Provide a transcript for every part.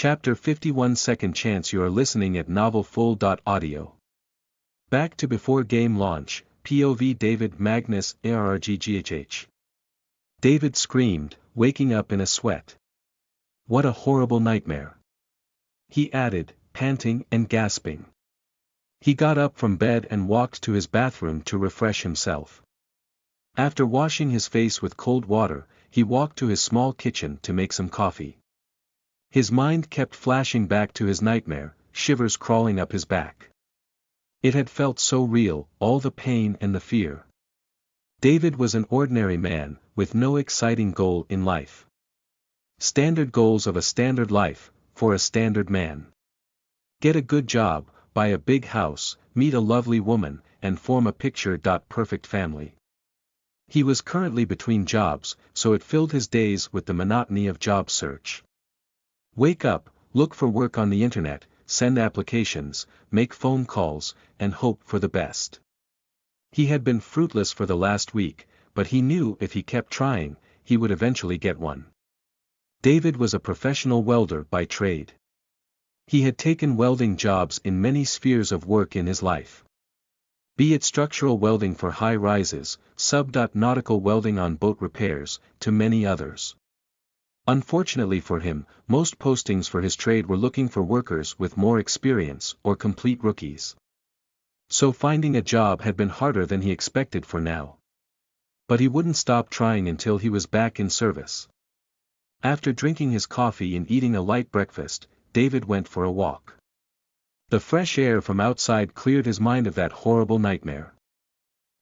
Chapter 51 Second Chance. You are listening at novelfull.audio. Back to before game launch, POV David Magnus ARRGGHH. David screamed, waking up in a sweat. What a horrible nightmare. He added, panting and gasping. He got up from bed and walked to his bathroom to refresh himself. After washing his face with cold water, he walked to his small kitchen to make some coffee. His mind kept flashing back to his nightmare, shivers crawling up his back. It had felt so real, all the pain and the fear. David was an ordinary man, with no exciting goal in life. Standard goals of a standard life, for a standard man. Get a good job, buy a big house, meet a lovely woman, and form a picture-perfect family. He was currently between jobs, so it filled his days with the monotony of job search. Wake up, look for work on the internet, send applications, make phone calls, and hope for the best. He had been fruitless for the last week, but he knew if he kept trying, he would eventually get one. David was a professional welder by trade. He had taken welding jobs in many spheres of work in his life. Be it structural welding for high rises, nautical welding on boat repairs, to many others. Unfortunately for him, most postings for his trade were looking for workers with more experience or complete rookies. So finding a job had been harder than he expected for now. But he wouldn't stop trying until he was back in service. After drinking his coffee and eating a light breakfast, David went for a walk. The fresh air from outside cleared his mind of that horrible nightmare.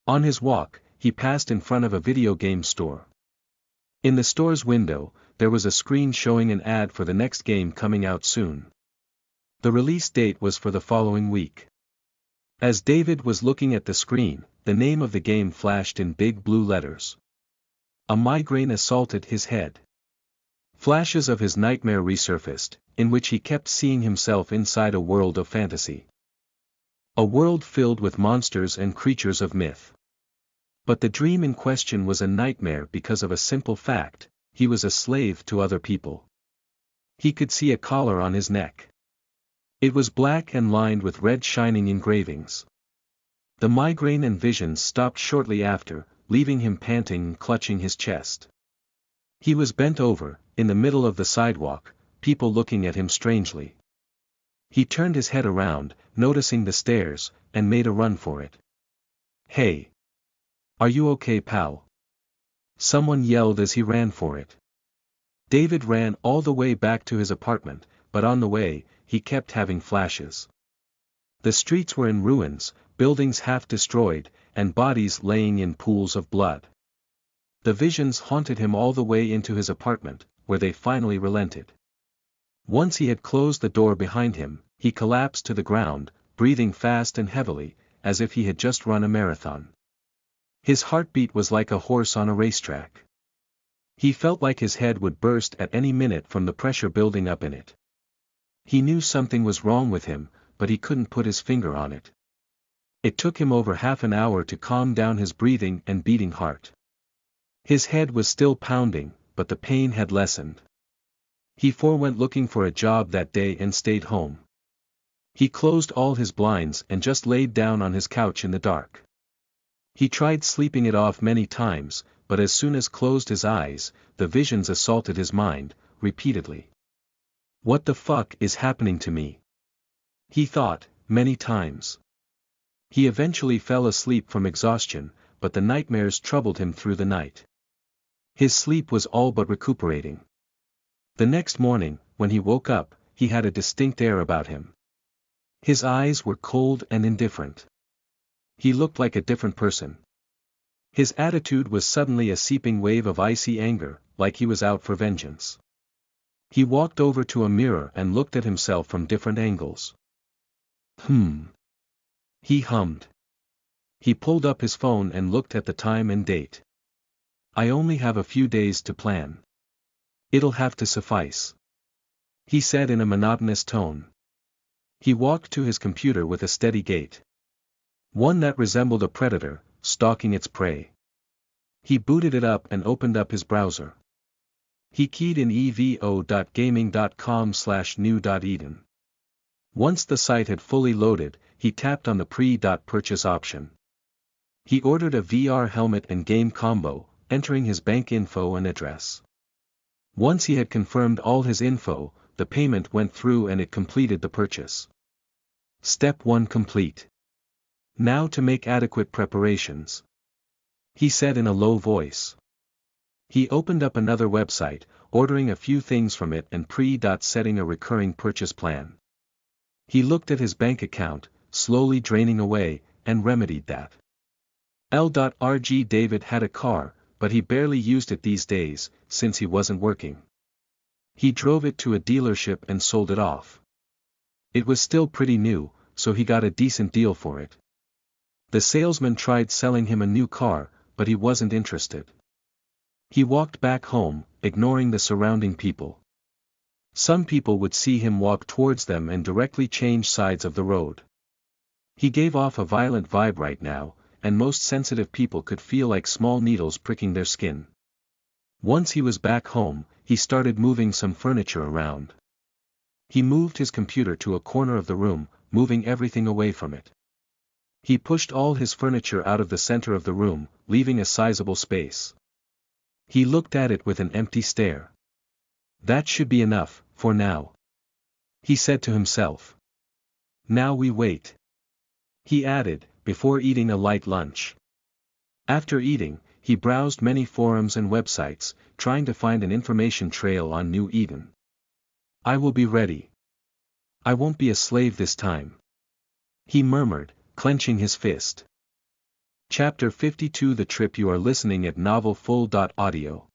On his walk, he passed in front of a video game store. In the store's window, there was a screen showing an ad for the next game coming out soon. The release date was for the following week. As David was looking at the screen, the name of the game flashed in big blue letters. A migraine assaulted his head. Flashes of his nightmare resurfaced, in which he kept seeing himself inside a world of fantasy. A world filled with monsters and creatures of myth. But the dream in question was a nightmare because of a simple fact: he was a slave to other people. He could see a collar on his neck. It was black and lined with red shining engravings. The migraine and visions stopped shortly after, leaving him panting and clutching his chest. He was bent over, in the middle of the sidewalk, people looking at him strangely. He turned his head around, noticing the stairs, and made a run for it. "Hey! Are you okay, pal?" Someone yelled as he ran for it. David ran all the way back to his apartment, but on the way, he kept having flashes. The streets were in ruins, buildings half destroyed, and bodies laying in pools of blood. The visions haunted him all the way into his apartment, where they finally relented. Once he had closed the door behind him, he collapsed to the ground, breathing fast and heavily, as if he had just run a marathon. His heartbeat was like a horse on a racetrack. He felt like his head would burst at any minute from the pressure building up in it. He knew something was wrong with him, but he couldn't put his finger on it. It took him over half an hour to calm down his breathing and beating heart. His head was still pounding, but the pain had lessened. He went looking for a job that day and stayed home. He closed all his blinds and just laid down on his couch in the dark. He tried sleeping it off many times, but as soon as closed his eyes, the visions assaulted his mind, repeatedly. "What the fuck is happening to me?" he thought, many times. He eventually fell asleep from exhaustion, but the nightmares troubled him through the night. His sleep was all but recuperating. The next morning, when he woke up, he had a distinct air about him. His eyes were cold and indifferent. He looked like a different person. His attitude was suddenly a seeping wave of icy anger, like he was out for vengeance. He walked over to a mirror and looked at himself from different angles. He hummed. He pulled up his phone and looked at the time and date. "I only have a few days to plan. It'll have to suffice," he said in a monotonous tone. He walked to his computer with a steady gait. One that resembled a predator, stalking its prey. He booted it up and opened up his browser. He keyed in evo.gaming.com/new.eden. Once the site had fully loaded, he tapped on the pre-purchase option. He ordered a VR helmet and game combo, entering his bank info and address. Once he had confirmed all his info, the payment went through and it completed the purchase. Step 1 complete. Now to make adequate preparations, he said in a low voice. He opened up another website, ordering a few things from it and setting a recurring purchase plan. He looked at his bank account, slowly draining away, and remedied that. L.RG David had a car, but he barely used it these days, since he wasn't working. He drove it to a dealership and sold it off. It was still pretty new, so he got a decent deal for it. The salesman tried selling him a new car, but he wasn't interested. He walked back home, ignoring the surrounding people. Some people would see him walk towards them and directly change sides of the road. He gave off a violent vibe right now, and most sensitive people could feel like small needles pricking their skin. Once he was back home, he started moving some furniture around. He moved his computer to a corner of the room, moving everything away from it. He pushed all his furniture out of the center of the room, leaving a sizable space. He looked at it with an empty stare. That should be enough, for now, he said to himself. Now we wait, he added, before eating a light lunch. After eating, he browsed many forums and websites, trying to find an information trail on New Eden. I will be ready. I won't be a slave this time, he murmured, clenching his fist. Chapter 52. The trip. You are listening at novelfull.audio.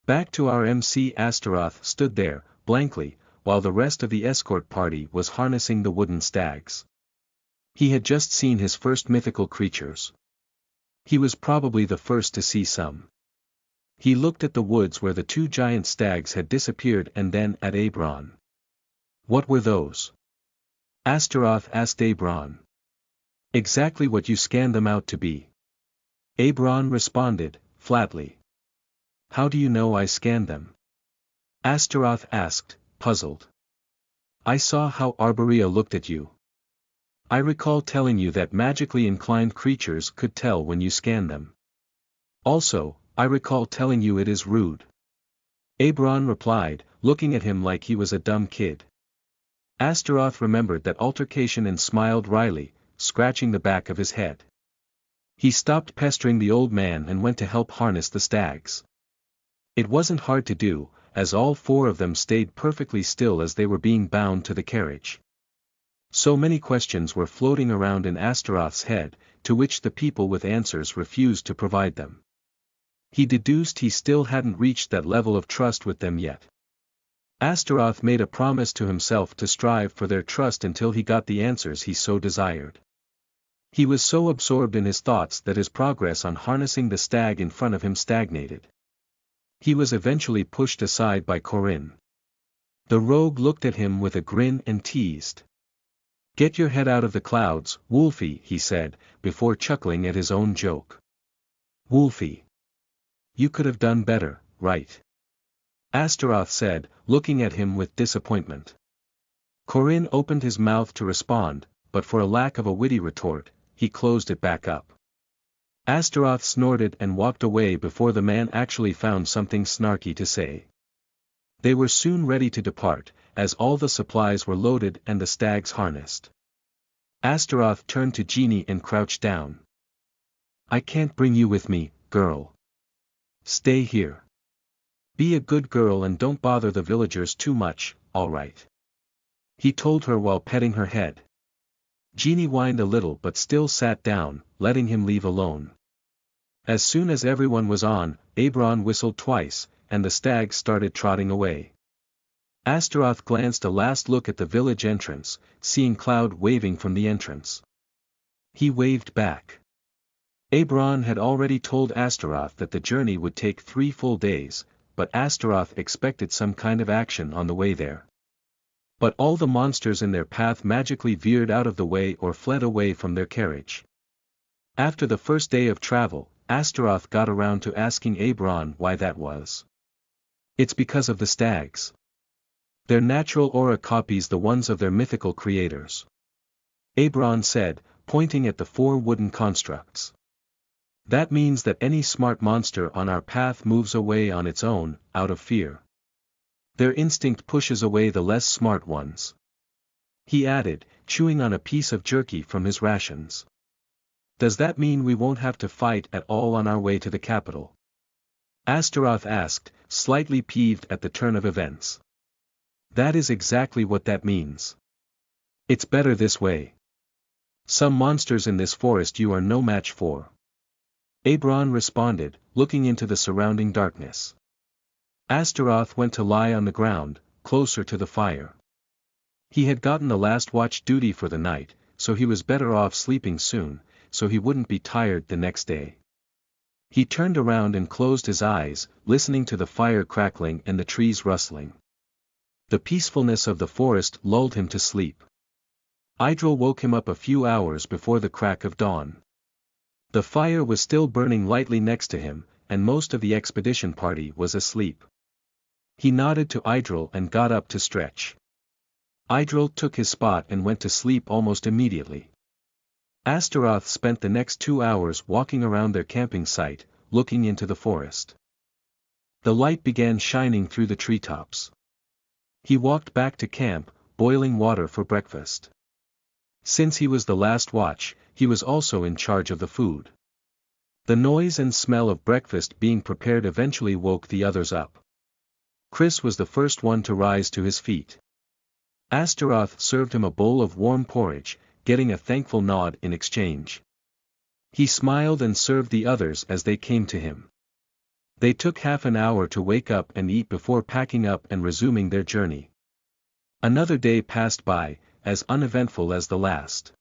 Back to our MC. Astaroth stood there, blankly, while the rest of the escort party was harnessing the wooden stags. He had just seen his first mythical creatures. He was probably the first to see some. He looked at the woods where the 2 giant stags had disappeared and then at Abron. What were those? Astaroth asked Abron. Exactly what you scanned them out to be, Abron responded, flatly. How do you know I scanned them? Astaroth asked, puzzled. I saw how Arborea looked at you. I recall telling you that magically inclined creatures could tell when you scan them. Also, I recall telling you it is rude. Abron replied, looking at him like he was a dumb kid. Astaroth remembered that altercation and smiled wryly, scratching the back of his head. He stopped pestering the old man and went to help harness the stags. It wasn't hard to do, as all 4 of them stayed perfectly still as they were being bound to the carriage. So many questions were floating around in Astaroth's head, to which the people with answers refused to provide them. He deduced he still hadn't reached that level of trust with them yet. Astaroth made a promise to himself to strive for their trust until he got the answers he so desired. He was so absorbed in his thoughts that his progress on harnessing the stag in front of him stagnated. He was eventually pushed aside by Corinne. The rogue looked at him with a grin and teased. Get your head out of the clouds, Wolfie, he said, before chuckling at his own joke. Wolfie. You could have done better, right? Astaroth said, looking at him with disappointment. Corinne opened his mouth to respond, but for a lack of a witty retort, he closed it back up. Astaroth snorted and walked away before the man actually found something snarky to say. They were soon ready to depart, as all the supplies were loaded and the stags harnessed. Astaroth turned to Jeannie and crouched down. I can't bring you with me, girl. Stay here. Be a good girl and don't bother the villagers too much, all right? He told her while petting her head. Jeannie whined a little but still sat down, letting him leave alone. As soon as everyone was on, Abron whistled twice, and the stags started trotting away. Astaroth glanced a last look at the village entrance, seeing Cloud waving from the entrance. He waved back. Abron had already told Astaroth that the journey would take 3 full days, but Astaroth expected some kind of action on the way there. But all the monsters in their path magically veered out of the way or fled away from their carriage. After the first day of travel, Astaroth got around to asking Abron why that was. It's because of the stags. Their natural aura copies the ones of their mythical creators. Abron said, pointing at the 4 wooden constructs. That means that any smart monster on our path moves away on its own, out of fear. Their instinct pushes away the less smart ones. He added, chewing on a piece of jerky from his rations. Does that mean we won't have to fight at all on our way to the capital? Astaroth asked, slightly peeved at the turn of events. That is exactly what that means. It's better this way. Some monsters in this forest you are no match for. Abron responded, looking into the surrounding darkness. Astaroth went to lie on the ground, closer to the fire. He had gotten the last watch duty for the night, so he was better off sleeping soon, so he wouldn't be tired the next day. He turned around and closed his eyes, listening to the fire crackling and the trees rustling. The peacefulness of the forest lulled him to sleep. Idril woke him up a few hours before the crack of dawn. The fire was still burning lightly next to him, and most of the expedition party was asleep. He nodded to Idril and got up to stretch. Idril took his spot and went to sleep almost immediately. Astaroth spent the next 2 hours walking around their camping site, looking into the forest. The light began shining through the treetops. He walked back to camp, boiling water for breakfast. Since he was the last watch, he was also in charge of the food. The noise and smell of breakfast being prepared eventually woke the others up. Chris was the first one to rise to his feet. Astaroth served him a bowl of warm porridge, getting a thankful nod in exchange. He smiled and served the others as they came to him. They took half an hour to wake up and eat before packing up and resuming their journey. Another day passed by, as uneventful as the last.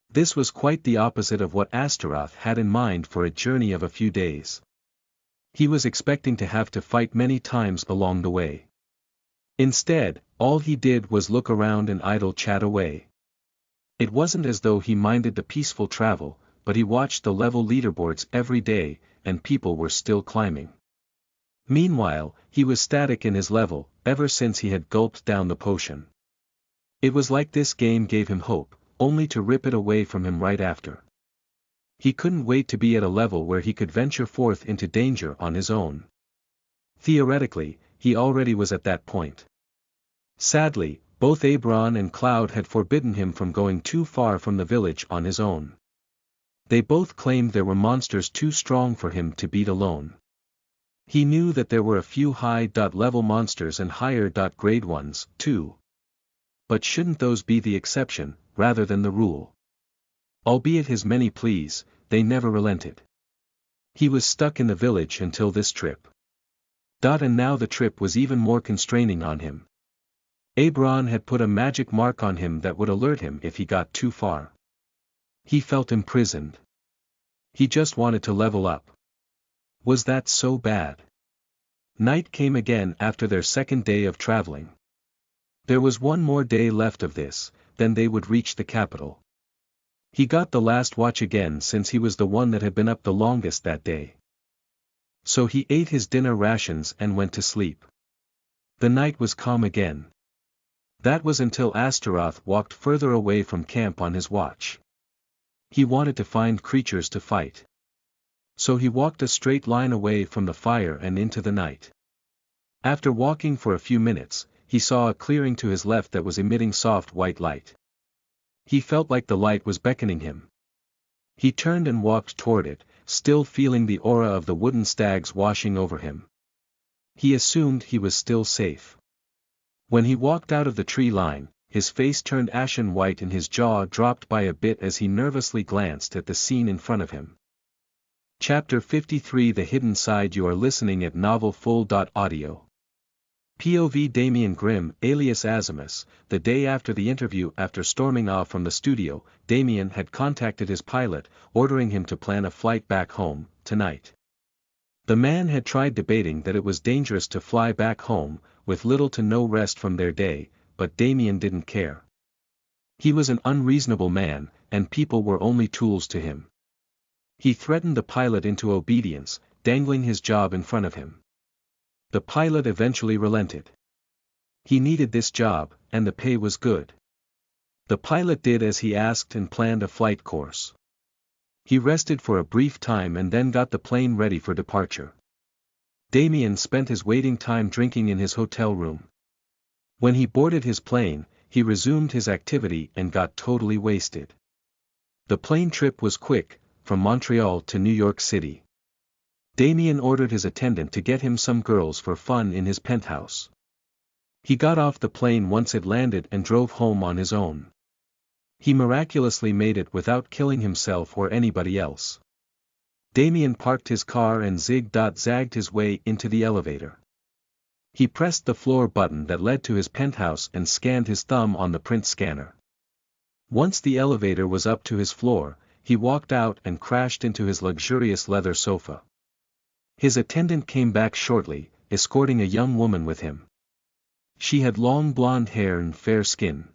This was quite the opposite of what Astaroth had in mind for a journey of a few days. He was expecting to have to fight many times along the way. Instead, all he did was look around and idle chat away. It wasn't as though he minded the peaceful travel, but he watched the level leaderboards every day, and people were still climbing. Meanwhile, he was static in his level, ever since he had gulped down the potion. It was like this game gave him hope, only to rip it away from him right after. He couldn't wait to be at a level where he could venture forth into danger on his own. Theoretically, he already was at that point. Sadly, both Abron and Cloud had forbidden him from going too far from the village on his own. They both claimed there were monsters too strong for him to beat alone. He knew that there were a few high-level monsters and higher-grade ones, too. But shouldn't those be the exception, rather than the rule? Albeit his many pleas, they never relented. He was stuck in the village until this trip. And now the trip was even more constraining on him. Abron had put a magic mark on him that would alert him if he got too far. He felt imprisoned. He just wanted to level up. Was that so bad? Night came again after their second day of traveling. There was one more day left of this, then they would reach the capital. He got the last watch again since he was the one that had been up the longest that day. So he ate his dinner rations and went to sleep. The night was calm again. That was until Astaroth walked further away from camp on his watch. He wanted to find creatures to fight. So he walked a straight line away from the fire and into the night. After walking for a few minutes, he saw a clearing to his left that was emitting soft white light. He felt like the light was beckoning him. He turned and walked toward it, still feeling the aura of the wooden stags washing over him. He assumed he was still safe. When he walked out of the tree line, his face turned ashen white and his jaw dropped by a bit as he nervously glanced at the scene in front of him. Chapter 53 The Hidden Side. You are listening at NovelFull.audio. POV Damian Grimm, alias Azimus. The day after the interview. After storming off from the studio, Damian had contacted his pilot, ordering him to plan a flight back home, tonight. The man had tried debating that it was dangerous to fly back home, with little to no rest from their day, but Damian didn't care. He was an unreasonable man, and people were only tools to him. He threatened the pilot into obedience, dangling his job in front of him. The pilot eventually relented. He needed this job, and the pay was good. The pilot did as he asked and planned a flight course. He rested for a brief time and then got the plane ready for departure. Damien spent his waiting time drinking in his hotel room. When he boarded his plane, he resumed his activity and got totally wasted. The plane trip was quick, from Montreal to New York City. Damien ordered his attendant to get him some girls for fun in his penthouse. He got off the plane once it landed and drove home on his own. He miraculously made it without killing himself or anybody else. Damien parked his car and zig-zagged his way into the elevator. He pressed the floor button that led to his penthouse and scanned his thumb on the print scanner. Once the elevator was up to his floor, he walked out and crashed into his luxurious leather sofa. His attendant came back shortly, escorting a young woman with him. She had long blonde hair and fair skin.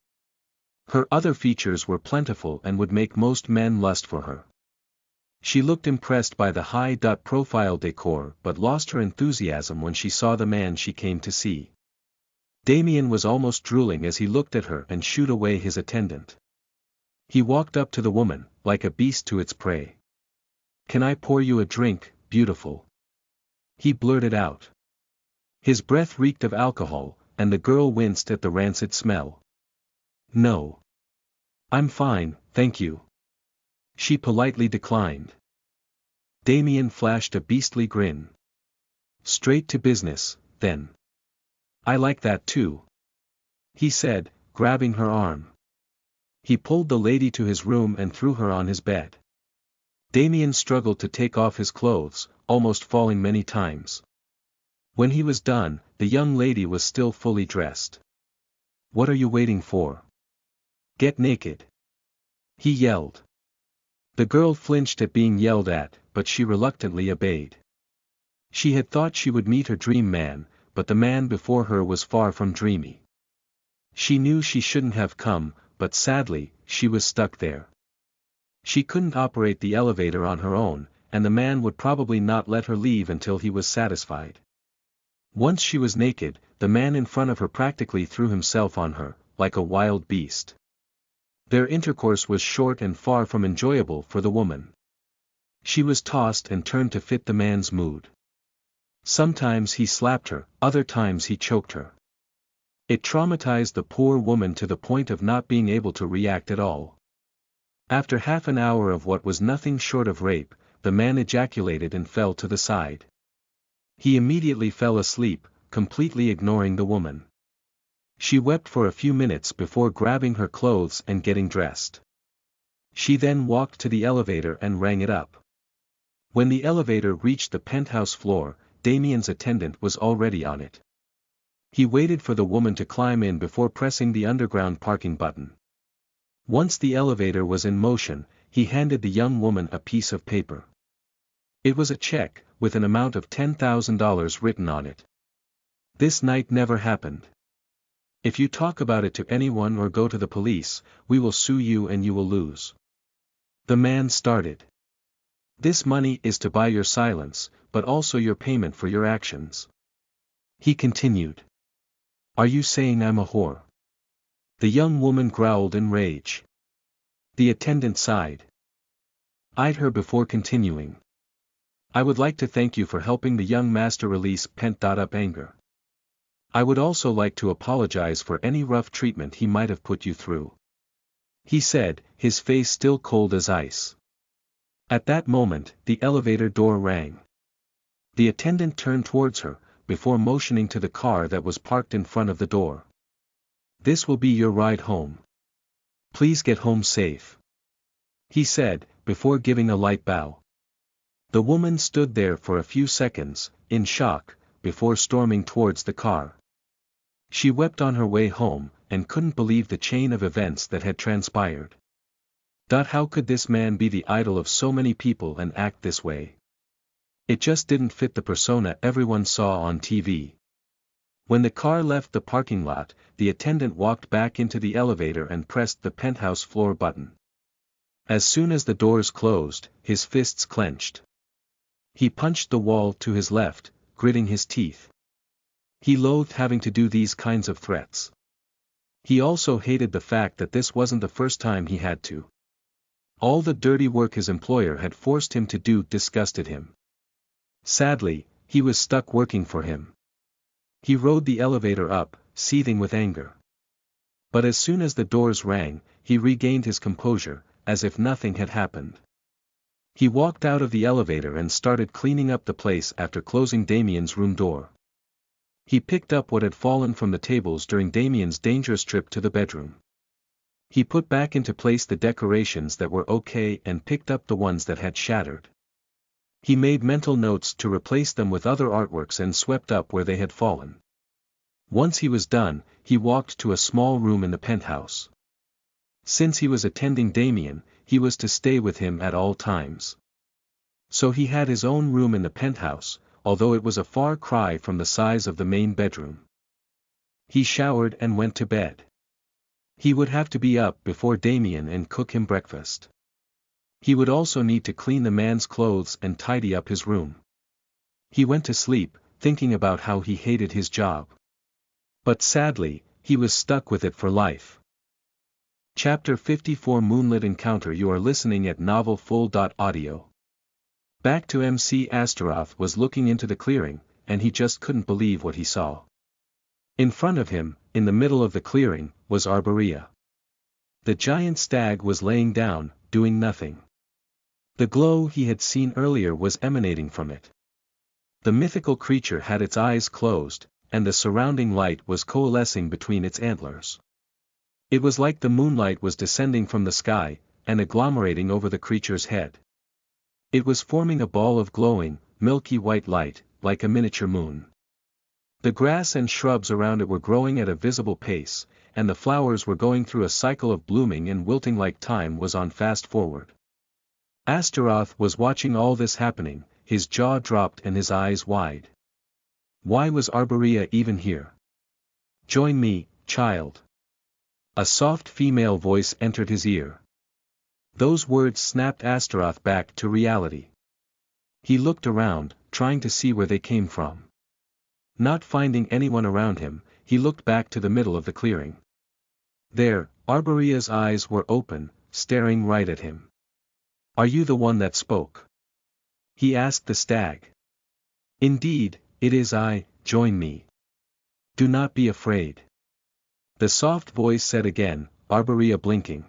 Her other features were plentiful and would make most men lust for her. She looked impressed by the high-profile decor but lost her enthusiasm when she saw the man she came to see. Damien was almost drooling as he looked at her and shooed away his attendant. He walked up to the woman, like a beast to its prey. "Can I pour you a drink, beautiful?" he blurted out. His breath reeked of alcohol, and the girl winced at the rancid smell. "No. I'm fine, thank you." She politely declined. Damien flashed a beastly grin. "Straight to business, then." "I like that too," he said, grabbing her arm. He pulled the lady to his room and threw her on his bed. Damien struggled to take off his clothes, almost falling many times. When he was done, the young lady was still fully dressed. "What are you waiting for? Get naked!" he yelled. The girl flinched at being yelled at, but she reluctantly obeyed. She had thought she would meet her dream man, but the man before her was far from dreamy. She knew she shouldn't have come, but sadly, she was stuck there. She couldn't operate the elevator on her own, and the man would probably not let her leave until he was satisfied. Once she was naked, the man in front of her practically threw himself on her, like a wild beast. Their intercourse was short and far from enjoyable for the woman. She was tossed and turned to fit the man's mood. Sometimes he slapped her, other times he choked her. It traumatized the poor woman to the point of not being able to react at all. After half an hour of what was nothing short of rape, the man ejaculated and fell to the side. He immediately fell asleep, completely ignoring the woman. She wept for a few minutes before grabbing her clothes and getting dressed. She then walked to the elevator and rang it up. When the elevator reached the penthouse floor, Damien's attendant was already on it. He waited for the woman to climb in before pressing the underground parking button. Once the elevator was in motion, he handed the young woman a piece of paper. It was a check, with an amount of $10,000 written on it. "This night never happened. If you talk about it to anyone or go to the police, we will sue you and you will lose." The man started. "This money is to buy your silence, but also your payment for your actions." He continued. "Are you saying I'm a whore?" The young woman growled in rage. The attendant sighed. Eyed her before continuing. "I would like to thank you for helping the young master release pent-up anger. I would also like to apologize for any rough treatment he might have put you through," he said, his face still cold as ice. At that moment, the elevator door rang. The attendant turned towards her, before motioning to the car that was parked in front of the door. "This will be your ride home. Please get home safe," he said, before giving a light bow. The woman stood there for a few seconds, in shock, before storming towards the car. She wept on her way home, and couldn't believe the chain of events that had transpired. How could this man be the idol of so many people and act this way? It just didn't fit the persona everyone saw on TV. When the car left the parking lot, the attendant walked back into the elevator and pressed the penthouse floor button. As soon as the doors closed, his fists clenched. He punched the wall to his left, gritting his teeth. He loathed having to do these kinds of threats. He also hated the fact that this wasn't the first time he had to. All the dirty work his employer had forced him to do disgusted him. Sadly, he was stuck working for him. He rode the elevator up, seething with anger. But as soon as the doors rang, he regained his composure, as if nothing had happened. He walked out of the elevator and started cleaning up the place after closing Damien's room door. He picked up what had fallen from the tables during Damien's dangerous trip to the bedroom. He put back into place the decorations that were okay and picked up the ones that had shattered. He made mental notes to replace them with other artworks and swept up where they had fallen. Once he was done, he walked to a small room in the penthouse. Since he was attending Damien, he was to stay with him at all times. So he had his own room in the penthouse, although it was a far cry from the size of the main bedroom. He showered and went to bed. He would have to be up before Damien and cook him breakfast. He would also need to clean the man's clothes and tidy up his room. He went to sleep, thinking about how he hated his job. But sadly, he was stuck with it for life. Chapter 54 Moonlit Encounter. You are listening at NovelFull.audio. Back to MC. Astaroth was looking into the clearing, and he just couldn't believe what he saw. In front of him, in the middle of the clearing, was Arborea. The giant stag was laying down, doing nothing. The glow he had seen earlier was emanating from it. The mythical creature had its eyes closed, and the surrounding light was coalescing between its antlers. It was like the moonlight was descending from the sky, and agglomerating over the creature's head. It was forming a ball of glowing, milky white light, like a miniature moon. The grass and shrubs around it were growing at a visible pace, and the flowers were going through a cycle of blooming and wilting like time was on fast forward. Astaroth was watching all this happening, his jaw dropped and his eyes wide. Why was Arborea even here? Join me, child. A soft female voice entered his ear. Those words snapped Astaroth back to reality. He looked around, trying to see where they came from. Not finding anyone around him, he looked back to the middle of the clearing. There, Arborea's eyes were open, staring right at him. Are you the one that spoke? He asked the stag. Indeed, it is I, join me. Do not be afraid. The soft voice said again, Arborea blinking.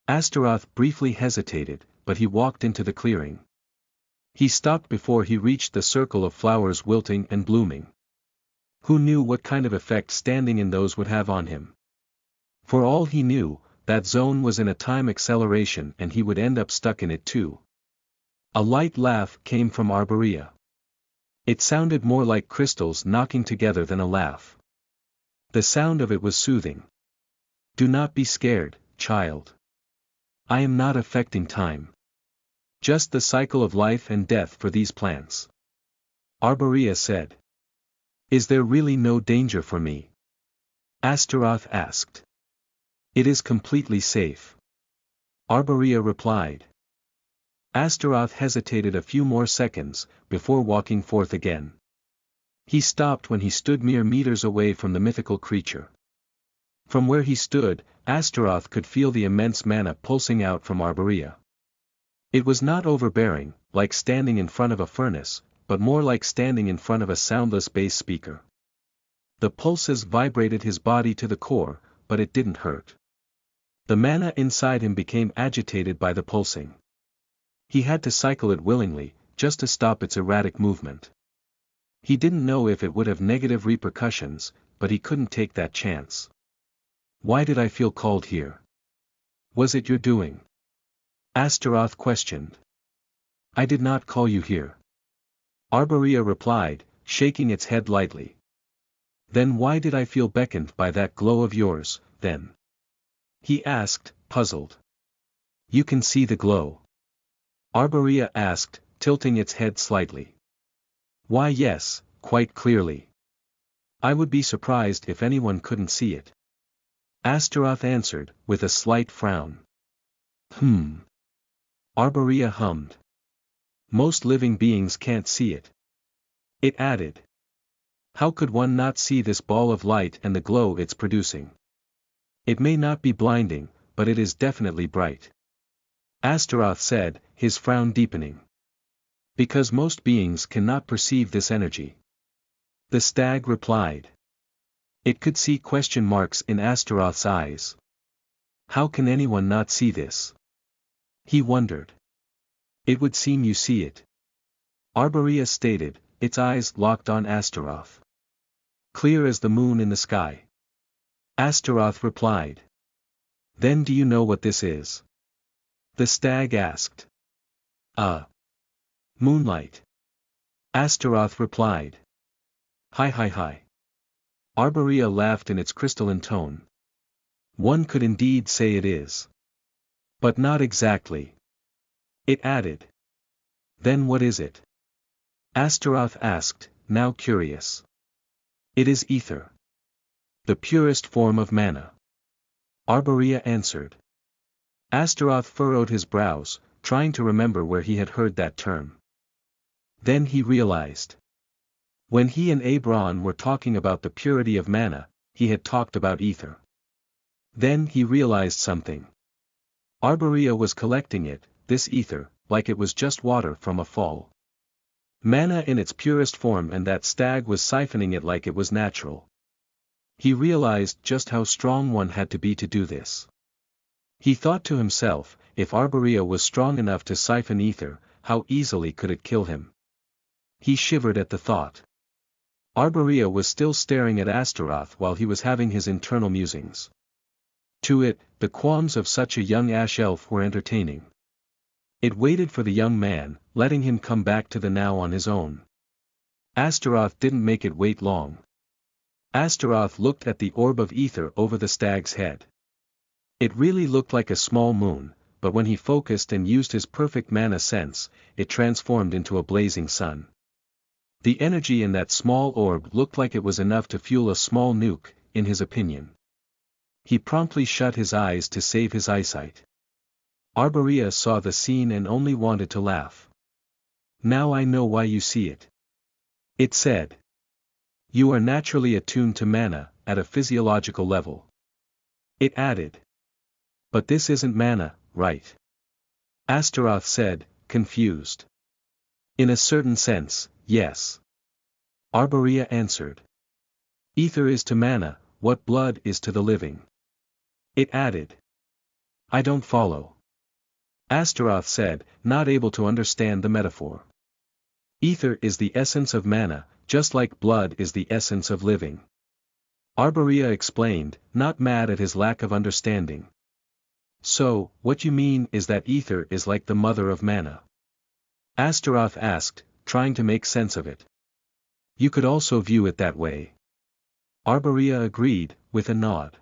Astaroth briefly hesitated, but he walked into the clearing. He stopped before he reached the circle of flowers wilting and blooming. Who knew what kind of effect standing in those would have on him? For all he knew, that zone was in a time acceleration and he would end up stuck in it too. A light laugh came from Arborea. It sounded more like crystals knocking together than a laugh. The sound of it was soothing. Do not be scared, child. I am not affecting time. Just the cycle of life and death for these plants. Arborea said. Is there really no danger for me? Astaroth asked. It is completely safe. Arborea replied. Astaroth hesitated a few more seconds, before walking forth again. He stopped when he stood mere meters away from the mythical creature. From where he stood, Astaroth could feel the immense mana pulsing out from Arborea. It was not overbearing, like standing in front of a furnace, but more like standing in front of a soundless bass speaker. The pulses vibrated his body to the core, but it didn't hurt. The mana inside him became agitated by the pulsing. He had to cycle it willingly, just to stop its erratic movement. He didn't know if it would have negative repercussions, but he couldn't take that chance. Why did I feel called here? Was it your doing? Astaroth questioned. I did not call you here. Arborea replied, shaking its head lightly. Then why did I feel beckoned by that glow of yours, then? He asked, puzzled. You can see the glow? Arborea asked, tilting its head slightly. Why yes, quite clearly. I would be surprised if anyone couldn't see it. Astaroth answered, with a slight frown. Arborea hummed. Most living beings can't see it. It added. How could one not see this ball of light and the glow it's producing? It may not be blinding, but it is definitely bright. Astaroth said, his frown deepening. Because most beings cannot perceive this energy. The stag replied. It could see question marks in Astaroth's eyes. How can anyone not see this? He wondered. It would seem you see it. Arborea stated, its eyes locked on Astaroth. Clear as the moon in the sky. Astaroth replied. Then do you know what this is? The stag asked. Moonlight. Astaroth replied. Hi. Arborea laughed in its crystalline tone. One could indeed say it is. But not exactly. It added. Then what is it? Astaroth asked, now curious. It is ether. The purest form of mana. Arborea answered. Astaroth furrowed his brows, trying to remember where he had heard that term. Then he realized. When he and Abron were talking about the purity of mana, he had talked about ether. Then he realized something. Arborea was collecting it, this ether, like it was just water from a fall. Mana in its purest form, and that stag was siphoning it like it was natural. He realized just how strong one had to be to do this. He thought to himself, if Arborea was strong enough to siphon ether, how easily could it kill him? He shivered at the thought. Arborea was still staring at Astaroth while he was having his internal musings. To it, the qualms of such a young ash elf were entertaining. It waited for the young man, letting him come back to the now on his own. Astaroth didn't make it wait long. Astaroth looked at the orb of ether over the stag's head. It really looked like a small moon, but when he focused and used his perfect mana sense, it transformed into a blazing sun. The energy in that small orb looked like it was enough to fuel a small nuke, in his opinion. He promptly shut his eyes to save his eyesight. Arborea saw the scene and only wanted to laugh. Now I know why you see it. It said. You are naturally attuned to mana, at a physiological level. It added. But this isn't mana, right? Astaroth said, confused. In a certain sense, yes. Arborea answered. Ether is to mana, what blood is to the living. It added. I don't follow. Astaroth said, not able to understand the metaphor. Ether is the essence of mana, just like blood is the essence of living. Arborea explained, not mad at his lack of understanding. So, what you mean is that ether is like the mother of mana? Astaroth asked, trying to make sense of it. You could also view it that way. Arborea agreed, with a nod.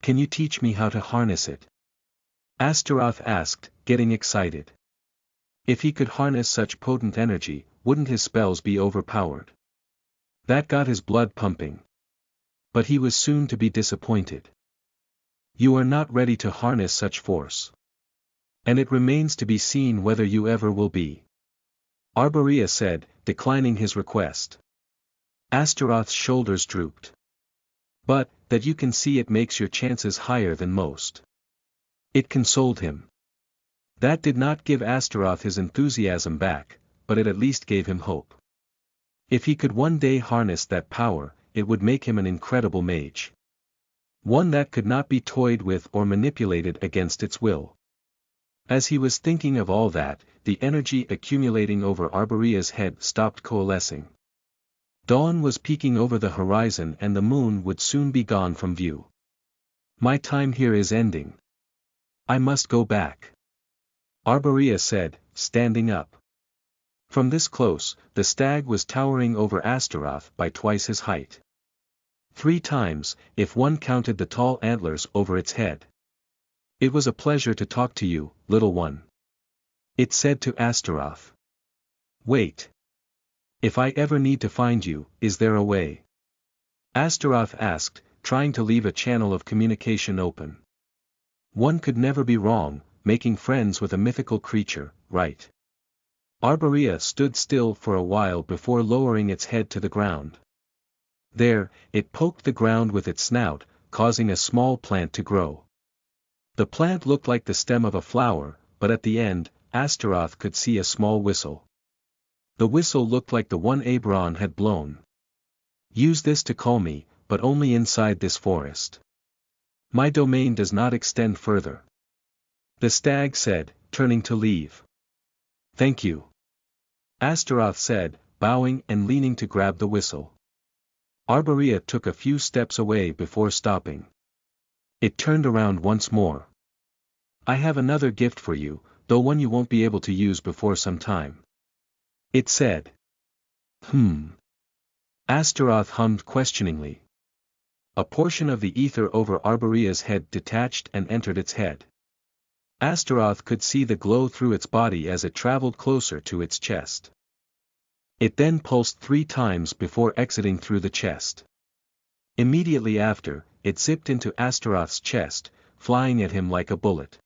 Can you teach me how to harness it? Astaroth asked, getting excited. If he could harness such potent energy, wouldn't his spells be overpowered? That got his blood pumping. But he was soon to be disappointed. You are not ready to harness such force. And it remains to be seen whether you ever will be. Arborea said, declining his request. Astaroth's shoulders drooped. But, that you can see it makes your chances higher than most. It consoled him. That did not give Astaroth his enthusiasm back, but it at least gave him hope. If he could one day harness that power, it would make him an incredible mage. One that could not be toyed with or manipulated against its will. As he was thinking of all that, the energy accumulating over Arborea's head stopped coalescing. Dawn was peeking over the horizon and the moon would soon be gone from view. My time here is ending. I must go back. Arborea said, standing up. From this close, the stag was towering over Astaroth by twice his height. 3 times, if one counted the tall antlers over its head. It was a pleasure to talk to you, little one. It said to Astaroth. Wait. If I ever need to find you, is there a way? Astaroth asked, trying to leave a channel of communication open. One could never be wrong, making friends with a mythical creature, right? Arborea stood still for a while before lowering its head to the ground. There, it poked the ground with its snout, causing a small plant to grow. The plant looked like the stem of a flower, but at the end, Astaroth could see a small whistle. The whistle looked like the one Aberon had blown. Use this to call me, but only inside this forest. My domain does not extend further. The stag said, turning to leave. Thank you. Astaroth said, bowing and leaning to grab the whistle. Arborea took a few steps away before stopping. It turned around once more. I have another gift for you, though one you won't be able to use before some time. It said. Astaroth hummed questioningly. A portion of the ether over Arborea's head detached and entered its head. Astaroth could see the glow through its body as it traveled closer to its chest. It then pulsed 3 times before exiting through the chest. Immediately after, it zipped into Astaroth's chest, flying at him like a bullet.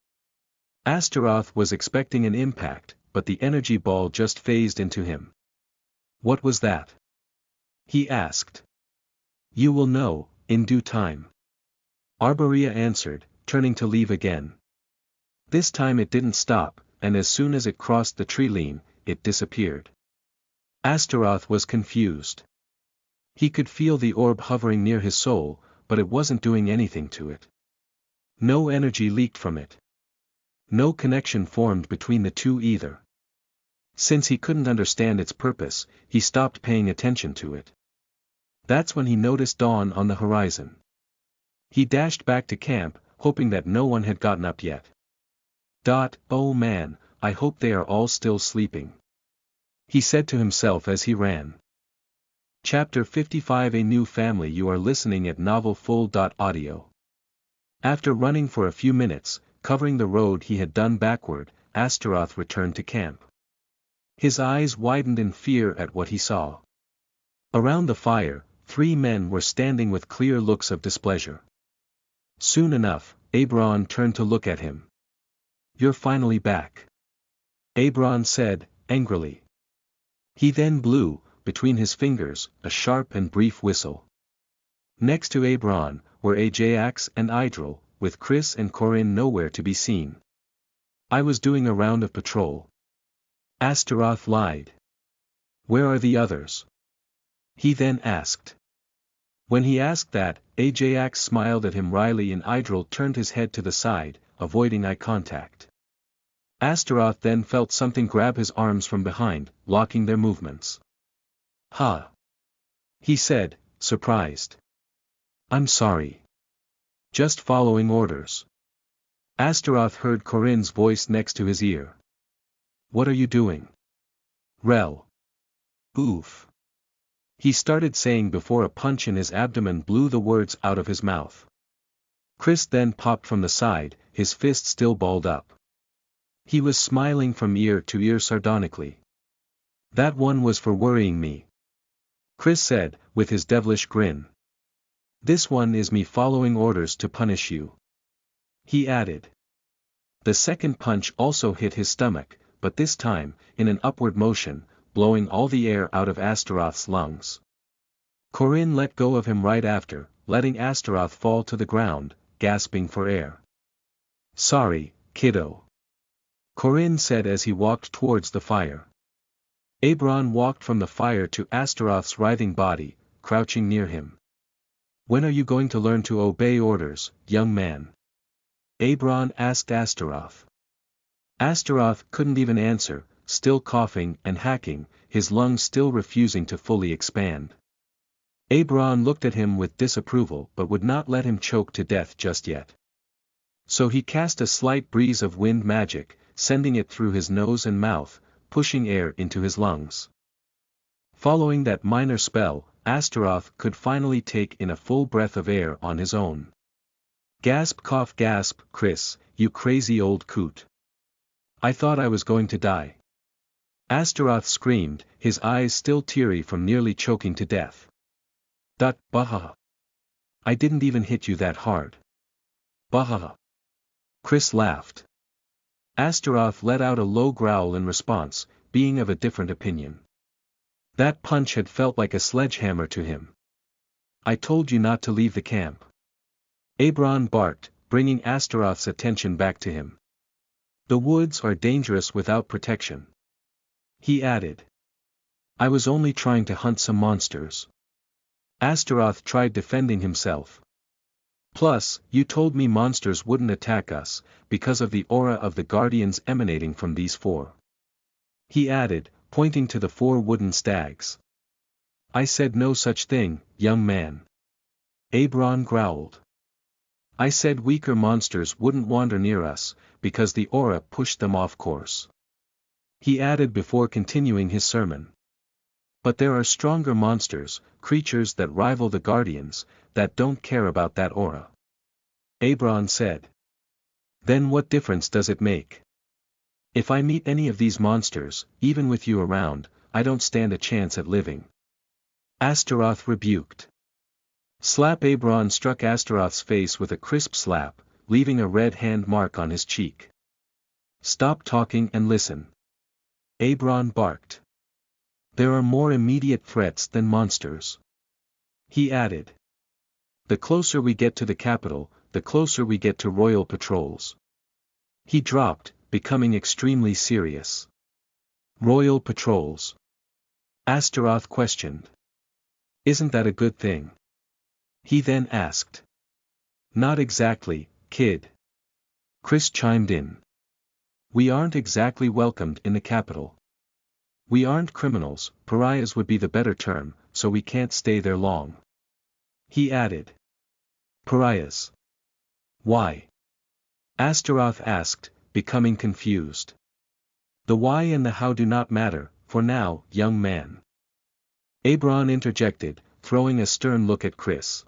Astaroth was expecting an impact, but the energy ball just phased into him. What was that? He asked. You will know, in due time. Arborea answered, turning to leave again. This time it didn't stop, and as soon as it crossed the tree-line, it disappeared. Astaroth was confused. He could feel the orb hovering near his soul, but it wasn't doing anything to it. No energy leaked from it. No connection formed between the two either. Since he couldn't understand its purpose, he stopped paying attention to it. That's when he noticed dawn on the horizon. He dashed back to camp, hoping that no one had gotten up yet. Oh man, I hope they are all still sleeping. He said to himself as he ran. Chapter 55 A New Family. You are listening at novelfull.audio. After running for a few minutes, covering the road he had done backward, Astaroth returned to camp. His eyes widened in fear at what he saw. Around the fire, 3 men were standing with clear looks of displeasure. Soon enough, Aberon turned to look at him. You're finally back. Aberon said, angrily. He then blew, between his fingers, a sharp and brief whistle. Next to Aberon, were Ajax and Idril, with Chris and Corinne nowhere to be seen. I was doing a round of patrol. Astaroth lied. Where are the others? He then asked. When he asked that, Ajax smiled at him wryly and Idril turned his head to the side, avoiding eye contact. Astaroth then felt something grab his arms from behind, blocking their movements. Ha! He said, surprised. I'm sorry. Just following orders. Astaroth heard Corinne's voice next to his ear. What are you doing? Rel. Oof. He started saying before a punch in his abdomen blew the words out of his mouth. Chris then popped from the side, his fist still balled up. He was smiling from ear to ear sardonically. That one was for worrying me. Chris said, with his devilish grin. This one is me following orders to punish you. He added. The second punch also hit his stomach, but this time, in an upward motion, blowing all the air out of Astaroth's lungs. Corinne let go of him right after, letting Astaroth fall to the ground, gasping for air. Sorry, kiddo. Corinne said as he walked towards the fire. Aberon walked from the fire to Astaroth's writhing body, crouching near him. When are you going to learn to obey orders, young man? Aberon asked Astaroth. Astaroth couldn't even answer, still coughing and hacking, his lungs still refusing to fully expand. Aberon looked at him with disapproval but would not let him choke to death just yet. So he cast a slight breeze of wind magic, sending it through his nose and mouth, pushing air into his lungs. Following that minor spell, Astaroth could finally take in a full breath of air on his own. Gasp cough gasp, Chris, you crazy old coot. I thought I was going to die. Astaroth screamed, his eyes still teary from nearly choking to death. Bahaha. I didn't even hit you that hard. Bahaha. Chris laughed. Astaroth let out a low growl in response, being of a different opinion. That punch had felt like a sledgehammer to him. I told you not to leave the camp. Abron barked, bringing Astaroth's attention back to him. The woods are dangerous without protection. He added. I was only trying to hunt some monsters. Astaroth tried defending himself. Plus, you told me monsters wouldn't attack us, because of the aura of the guardians emanating from these four. He added, pointing to the four wooden stags. I said no such thing, young man. Abron growled. I said weaker monsters wouldn't wander near us, because the aura pushed them off course. He added before continuing his sermon. But there are stronger monsters, creatures that rival the guardians, that don't care about that aura. Abron said. Then what difference does it make? If I meet any of these monsters, even with you around, I don't stand a chance at living. Astaroth rebuked. Slap. Abron struck Astaroth's face with a crisp slap, leaving a red hand mark on his cheek. Stop talking and listen. Abron barked. There are more immediate threats than monsters. He added. The closer we get to the capital, the closer we get to royal patrols. He dropped, becoming extremely serious. Royal patrols? Astaroth questioned. Isn't that a good thing? He then asked. Not exactly, kid. Chris chimed in. We aren't exactly welcomed in the capital. We aren't criminals, pariahs would be the better term, so we can't stay there long. He added. Pariahs. Why? Astaroth asked, becoming confused. The why and the how do not matter, for now, young man. Abron interjected, throwing a stern look at Chris.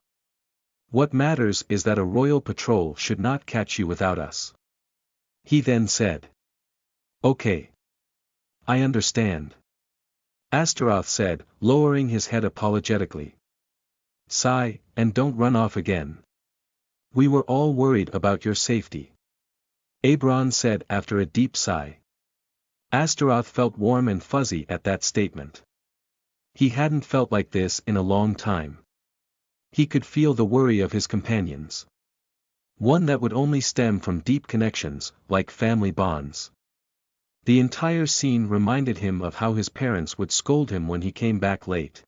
What matters is that a royal patrol should not catch you without us. He then said. Okay. I understand. Astaroth said, lowering his head apologetically. Sigh, and don't run off again. We were all worried about your safety. Abron said after a deep sigh. Astaroth felt warm and fuzzy at that statement. He hadn't felt like this in a long time. He could feel the worry of his companions. One that would only stem from deep connections, like family bonds. The entire scene reminded him of how his parents would scold him when he came back late.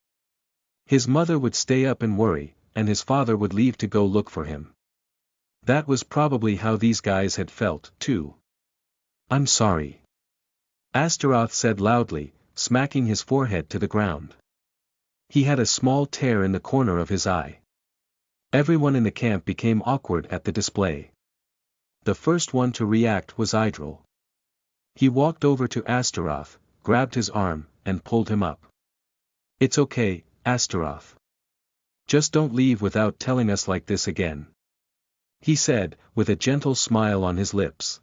His mother would stay up and worry, and his father would leave to go look for him. That was probably how these guys had felt, too. I'm sorry. Astaroth said loudly, smacking his forehead to the ground. He had a small tear in the corner of his eye. Everyone in the camp became awkward at the display. The first one to react was Idril. He walked over to Astaroth, grabbed his arm, and pulled him up. It's okay, Astaroth. Just don't leave without telling us like this again. He said, with a gentle smile on his lips.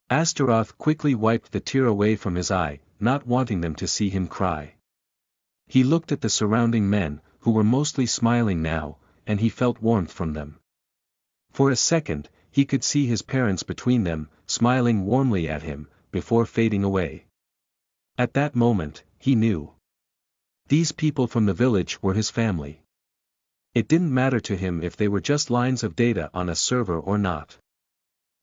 Astaroth quickly wiped the tear away from his eye, not wanting them to see him cry. He looked at the surrounding men, who were mostly smiling now, and he felt warmth from them. For a second, he could see his parents between them, smiling warmly at him, before fading away. At that moment, he knew. These people from the village were his family. It didn't matter to him if they were just lines of data on a server or not.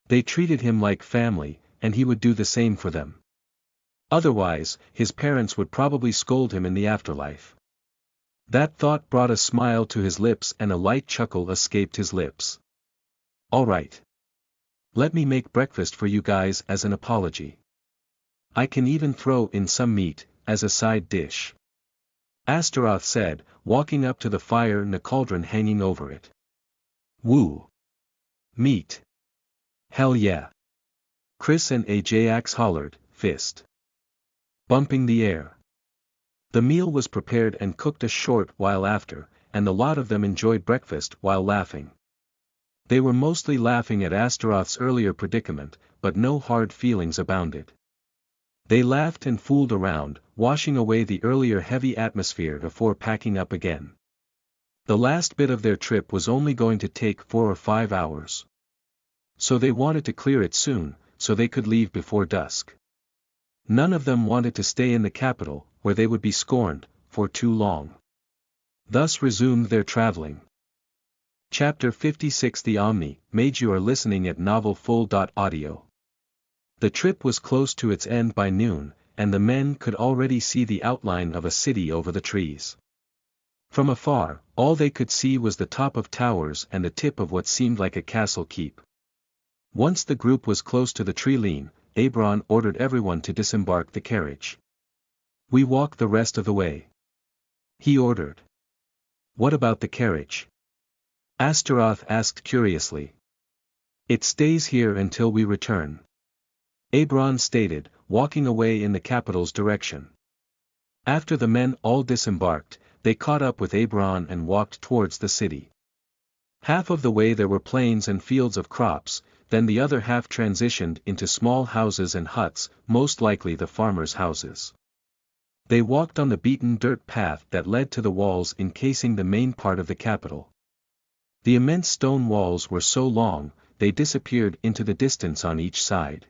They treated him like family, and he would do the same for them. Otherwise, his parents would probably scold him in the afterlife. That thought brought a smile to his lips and a light chuckle escaped his lips. All right. Let me make breakfast for you guys as an apology. I can even throw in some meat, as a side dish. Astaroth said, walking up to the fire and a cauldron hanging over it. Woo! Meat! Hell yeah! Chris and Ajax hollered, fist bumping the air. The meal was prepared and cooked a short while after, and the lot of them enjoyed breakfast while laughing. They were mostly laughing at Astaroth's earlier predicament, but no hard feelings abounded. They laughed and fooled around, washing away the earlier heavy atmosphere before packing up again. The last bit of their trip was only going to take 4 or 5 hours. So they wanted to clear it soon, so they could leave before dusk. None of them wanted to stay in the capital, where they would be scorned, for too long. thus resumed their traveling. Chapter 56 The Omni, Mage. You are listening at NovelFull.audio. The trip was close to its end by noon, and the men could already see the outline of a city over the trees. From afar, all they could see was the top of towers and the tip of what seemed like a castle keep. Once the group was close to the tree-line, Abron ordered everyone to disembark the carriage. "We walk the rest of the way," he ordered. "What about the carriage?" Astaroth asked curiously. "It stays here until we return," Abron stated, walking away in the capital's direction. After the men all disembarked, they caught up with Abron and walked towards the city. Half of the way there were plains and fields of crops, then the other half transitioned into small houses and huts, most likely the farmers' houses. They walked on the beaten dirt path that led to the walls encasing the main part of the capital. The immense stone walls were so long, they disappeared into the distance on each side.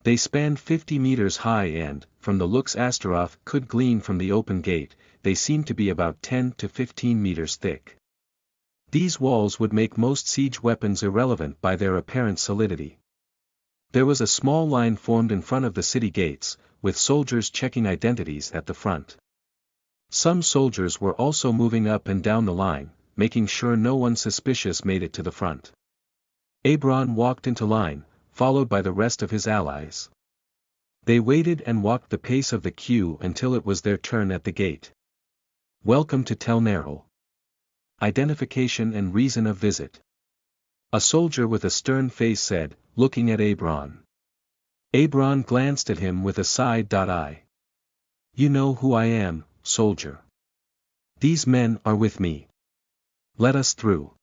They spanned 50 meters high and, from the looks Astaroth could glean from the open gate, they seemed to be about 10 to 15 meters thick. These walls would make most siege weapons irrelevant by their apparent solidity. There was a small line formed in front of the city gates, with soldiers checking identities at the front. Some soldiers were also moving up and down the line, making sure no one suspicious made it to the front. Abron walked into line, followed by the rest of his allies. They waited and walked the pace of the queue until it was their turn at the gate. "Welcome to Tel Neril. Identification and reason of visit," a soldier with a stern face said, looking at Abron. Abron glanced at him with a side eye. "You know who I am, soldier. These men are with me. Let us through,"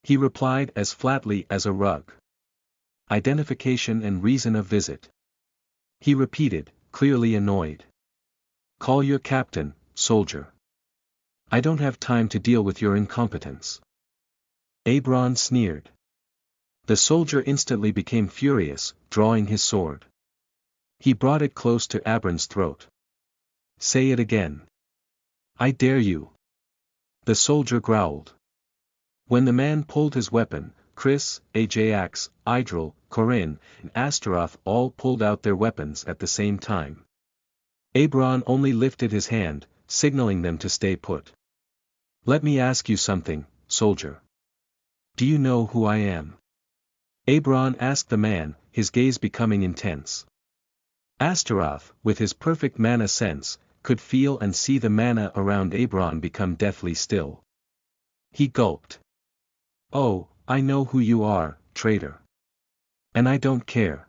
he replied as flatly as a rug. "Identification and reason of visit," he repeated, clearly annoyed. "Call your captain, soldier. I don't have time to deal with your incompetence." Abron sneered. The soldier instantly became furious, drawing his sword. He brought it close to Abron's throat. "Say it again. I dare you," the soldier growled. When the man pulled his weapon, Chris, Ajax, Idril, Corinne, and Astaroth all pulled out their weapons at the same time. Abron only lifted his hand, signaling them to stay put. "Let me ask you something, soldier. Do you know who I am?" Abron asked the man, his gaze becoming intense. Astaroth, with his perfect mana sense, could feel and see the mana around Abron become deathly still. He gulped. "Oh, I know who you are, traitor. And I don't care."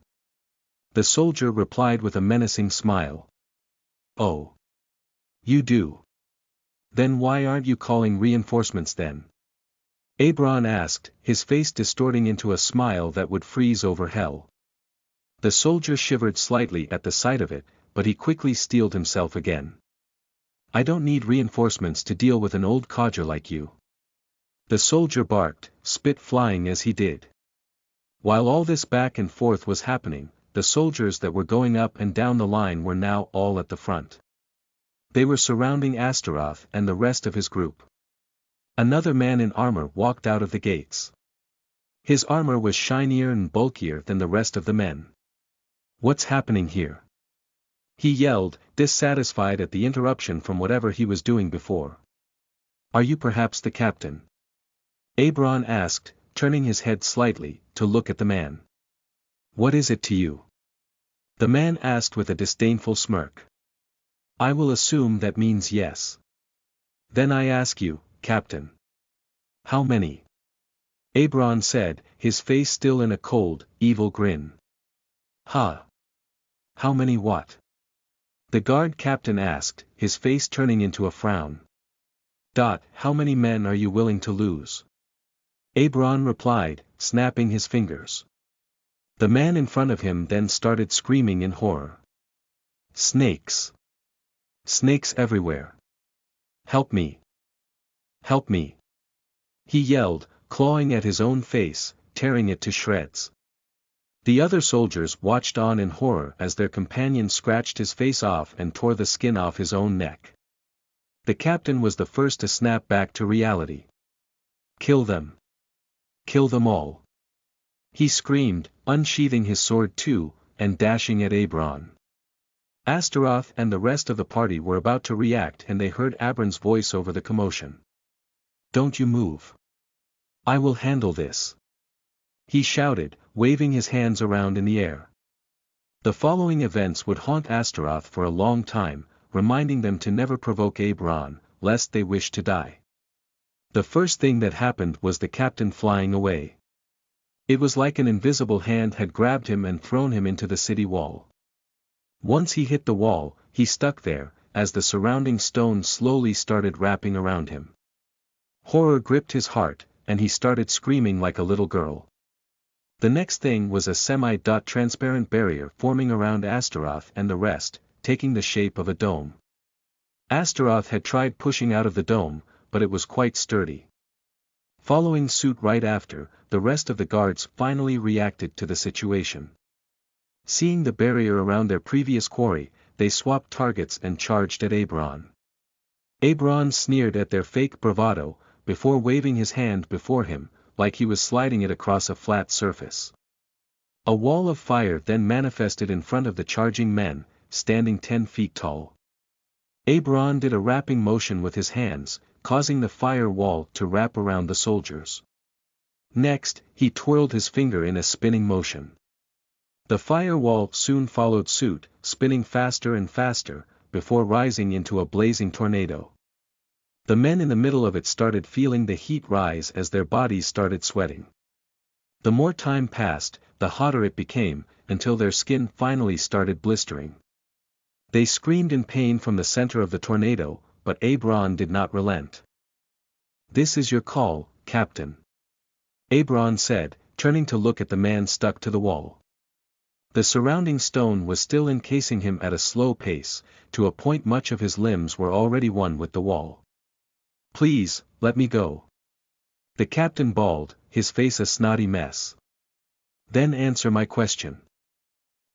The soldier replied with a menacing smile. "Oh. You do? Then why aren't you calling reinforcements then?" Abron asked, his face distorting into a smile that would freeze over hell. The soldier shivered slightly at the sight of it, but he quickly steeled himself again. "I don't need reinforcements to deal with an old codger like you." The soldier barked, spit flying as he did. While all this back and forth was happening, the soldiers that were going up and down the line were now all at the front. They were surrounding Astaroth and the rest of his group. Another man in armor walked out of the gates. His armor was shinier and bulkier than the rest of the men. "What's happening here?" he yelled, dissatisfied at the interruption from whatever he was doing before. "Are you perhaps the captain?" Abron asked, turning his head slightly, to look at the man. "What is it to you?" the man asked with a disdainful smirk. "I will assume that means yes. Then I ask you, Captain. How many?" Abron said, his face still in a cold, evil grin. "Ha! How many what?" the guard captain asked, his face turning into a frown. "How many men are you willing to lose?" Abron replied, snapping his fingers. The man in front of him then started screaming in horror. "Snakes! Snakes everywhere! Help me! Help me!" he yelled, clawing at his own face, tearing it to shreds. The other soldiers watched on in horror as their companion scratched his face off and tore the skin off his own neck. The captain was the first to snap back to reality. Kill them. Kill them all. He screamed, unsheathing his sword too, and dashing at Abron. Astaroth and the rest of the party were about to react and they heard Abron's voice over the commotion. Don't you move. I will handle this. He shouted, waving his hands around in the air. The following events would haunt Astaroth for a long time, reminding them to never provoke Abron, lest they wish to die. The first thing that happened was the captain flying away. It was like an invisible hand had grabbed him and thrown him into the city wall. Once he hit the wall, he stuck there, as the surrounding stones slowly started wrapping around him. Horror gripped his heart, and he started screaming like a little girl. The next thing was a semi-transparent barrier forming around Astaroth and the rest, taking the shape of a dome. Astaroth had tried pushing out of the dome, but it was quite sturdy. Following suit right after, the rest of the guards finally reacted to the situation. Seeing the barrier around their previous quarry, they swapped targets and charged at Abron. Abron sneered at their fake bravado, before waving his hand before him, like he was sliding it across a flat surface. A wall of fire then manifested in front of the charging men, standing 10 feet tall. Abron did a wrapping motion with his hands, causing the fire wall to wrap around the soldiers. Next, he twirled his finger in a spinning motion. The fire wall soon followed suit, spinning faster and faster, before rising into a blazing tornado. The men in the middle of it started feeling the heat rise as their bodies started sweating. The more time passed, the hotter it became, until their skin finally started blistering. They screamed in pain from the center of the tornado, but Abron did not relent. "This is your call, Captain," Abron said, turning to look at the man stuck to the wall. The surrounding stone was still encasing him at a slow pace, to a point much of his limbs were already one with the wall. "Please, let me go," the captain bawled, his face a snotty mess. "Then answer my question.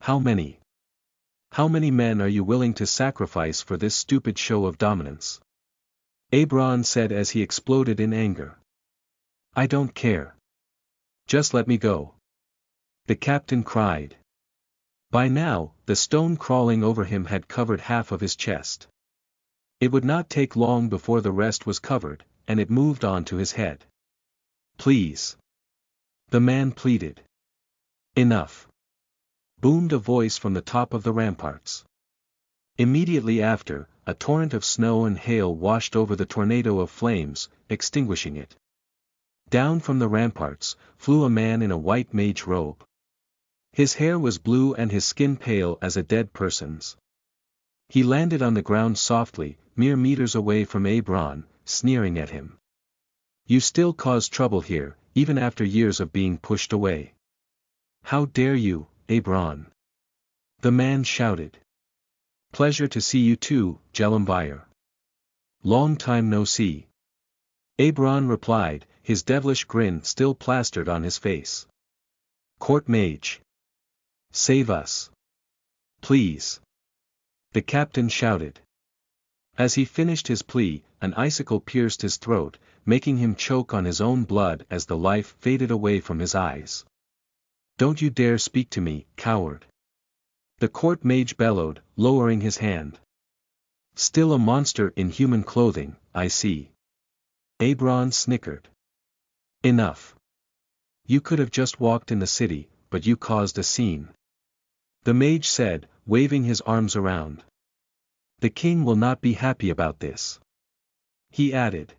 How many? How many men are you willing to sacrifice for this stupid show of dominance?" Abron said as he exploded in anger. "I don't care. Just let me go," the captain cried. By now, the stone crawling over him had covered half of his chest. It would not take long before the rest was covered, and it moved on to his head. "Please," the man pleaded. "Enough," boomed a voice from the top of the ramparts. Immediately after, a torrent of snow and hail washed over the tornado of flames, extinguishing it. Down from the ramparts, flew a man in a white mage robe. His hair was blue and his skin pale as a dead person's. He landed on the ground softly, mere meters away from Abron, sneering at him. "You still cause trouble here, even after years of being pushed away. How dare you, Abron?" the man shouted. "Pleasure to see you too, Jelumvire. Long time no see." Abron replied, his devilish grin still plastered on his face. "Court mage. Save us. Please," the captain shouted. As he finished his plea, an icicle pierced his throat, making him choke on his own blood as the life faded away from his eyes. "Don't you dare speak to me, coward," the court mage bellowed, lowering his hand. "Still a monster in human clothing, I see." Abron snickered. "Enough. You could have just walked in the city, but you caused a scene," the mage said, waving his arms around. "The king will not be happy about this," he added.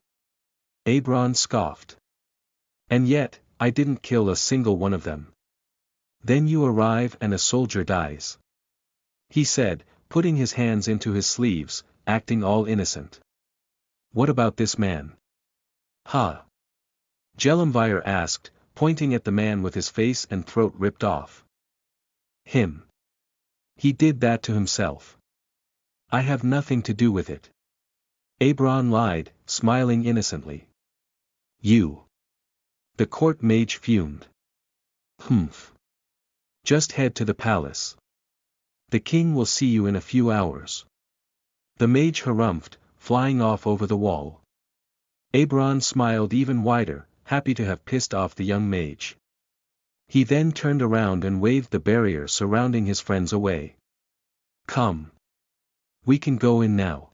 Abron scoffed. "And yet, I didn't kill a single one of them." "Then you arrive and a soldier dies," he said, putting his hands into his sleeves, acting all innocent. "What about this man?" "Ha?" Jelumvire asked, pointing at the man with his face and throat ripped off. "Him. He did that to himself. I have nothing to do with it." Abron lied, smiling innocently. "You." The court mage fumed. "Humph. Just head to the palace. The king will see you in a few hours." The mage harumphed, flying off over the wall. Eberron smiled even wider, happy to have pissed off the young mage. He then turned around and waved the barrier surrounding his friends away. "Come. We can go in now,"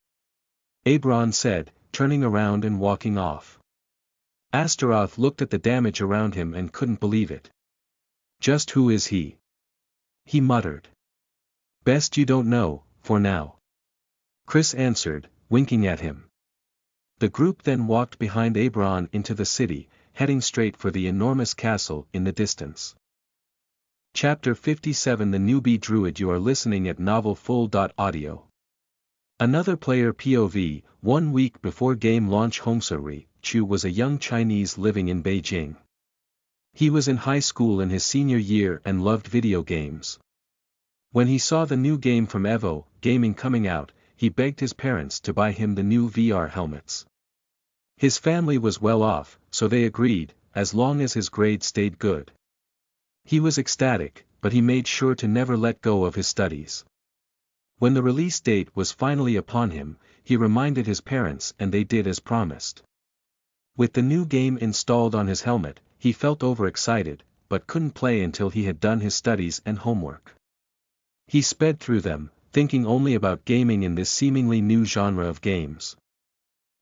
Eberron said, turning around and walking off. Astaroth looked at the damage around him and couldn't believe it. "Just who is he?" he muttered. "Best you don't know, for now," Chris answered, winking at him. The group then walked behind Eberron into the city, heading straight for the enormous castle in the distance. Chapter 57 The Newbie Druid. You are listening at NovelFull.audio. Another player POV. 1 week before game launch, Homsa Chu was a young Chinese living in Beijing. He was in high school in his senior year and loved video games. When he saw the new game from Evo Gaming coming out, he begged his parents to buy him the new VR helmets. His family was well off, so they agreed, as long as his grades stayed good. He was ecstatic, but he made sure to never let go of his studies. When the release date was finally upon him, he reminded his parents and they did as promised. With the new game installed on his helmet, he felt overexcited, but couldn't play until he had done his studies and homework. He sped through them, thinking only about gaming in this seemingly new genre of games.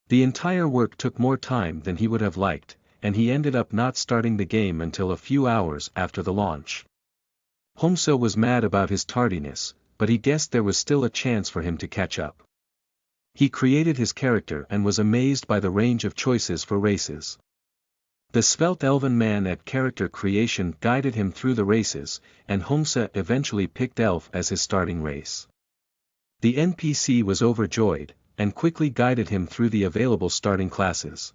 The entire work took more time than he would have liked, and he ended up not starting the game until a few hours after the launch. Homsa was mad about his tardiness, but he guessed there was still a chance for him to catch up. He created his character and was amazed by the range of choices for races. The svelte elven man at character creation guided him through the races, and Homsa eventually picked elf as his starting race. The NPC was overjoyed, and quickly guided him through the available starting classes.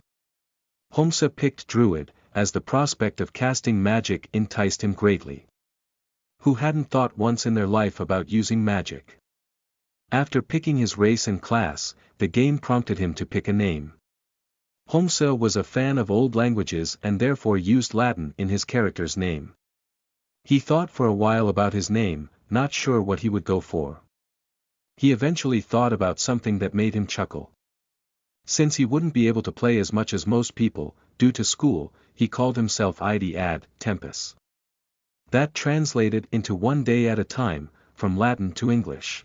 Homsa picked Druid, as the prospect of casting magic enticed him greatly. Who hadn't thought once in their life about using magic? After picking his race and class, the game prompted him to pick a name. Homsa was a fan of old languages and therefore used Latin in his character's name. He thought for a while about his name, not sure what he would go for. He eventually thought about something that made him chuckle. Since he wouldn't be able to play as much as most people, due to school, he called himself ID ad Tempus. That translated into 1 day at a time, from Latin to English.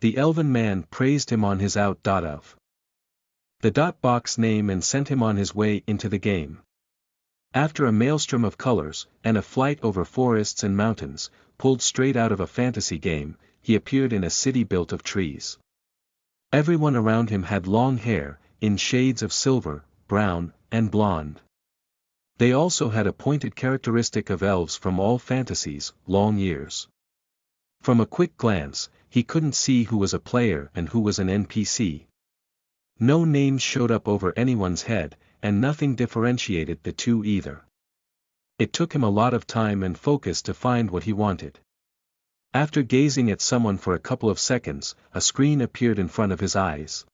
The elven man praised him on his out.of the box name and sent him on his way into the game. After a maelstrom of colors, and a flight over forests and mountains, pulled straight out of a fantasy game, he appeared in a city built of trees. Everyone around him had long hair, in shades of silver, brown, and blonde. They also had a pointed characteristic of elves from all fantasies, long ears. From a quick glance, he couldn't see who was a player and who was an NPC. No names showed up over anyone's head, and nothing differentiated the two either. It took him a lot of time and focus to find what he wanted. After gazing at someone for a couple of seconds, a screen appeared in front of his eyes.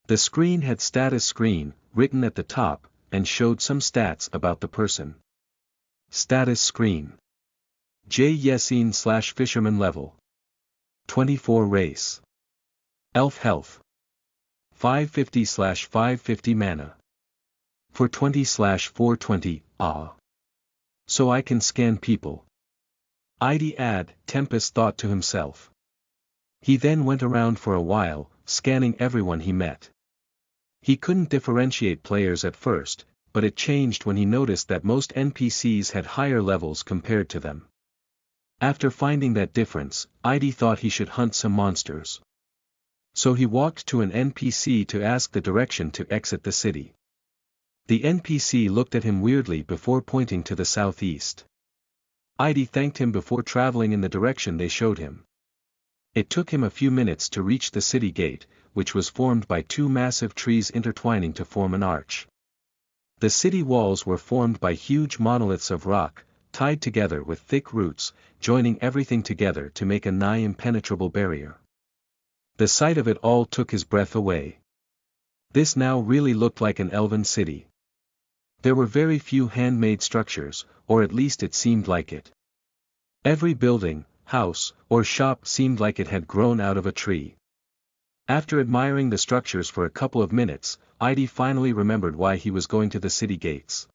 The screen had status screen, written at the top, and showed some stats about the person. Status screen. J. Yesine/Fisherman level. 24 race. Elf health. 550/550 mana. 420/420, So I can scan people. ID ad Tempus thought to himself. He then went around for a while, scanning everyone he met. He couldn't differentiate players at first, but it changed when he noticed that most NPCs had higher levels compared to them. After finding that difference, ID thought he should hunt some monsters. So he walked to an NPC to ask the direction to exit the city. The NPC looked at him weirdly before pointing to the southeast. ID thanked him before traveling in the direction they showed him. It took him a few minutes to reach the city gate, which was formed by 2 massive trees intertwining to form an arch. The city walls were formed by huge monoliths of rock, tied together with thick roots, joining everything together to make a nigh impenetrable barrier. The sight of it all took his breath away. This now really looked like an elven city. There were very few handmade structures, or at least it seemed like it. Every building, house, or shop seemed like it had grown out of a tree. After admiring the structures for a couple of minutes, Idi finally remembered why he was going to the city gates.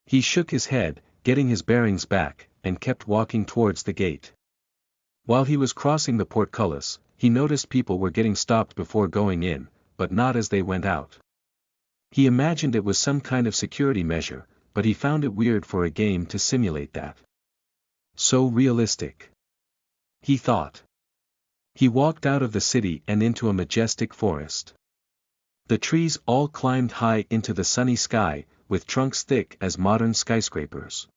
He shook his head, getting his bearings back, and kept walking towards the gate. While he was crossing the portcullis, he noticed people were getting stopped before going in, but not as they went out. He imagined it was some kind of security measure, but he found it weird for a game to simulate that. So realistic. He thought. He walked out of the city and into a majestic forest. The trees all climbed high into the sunny sky, with trunks thick as modern skyscrapers.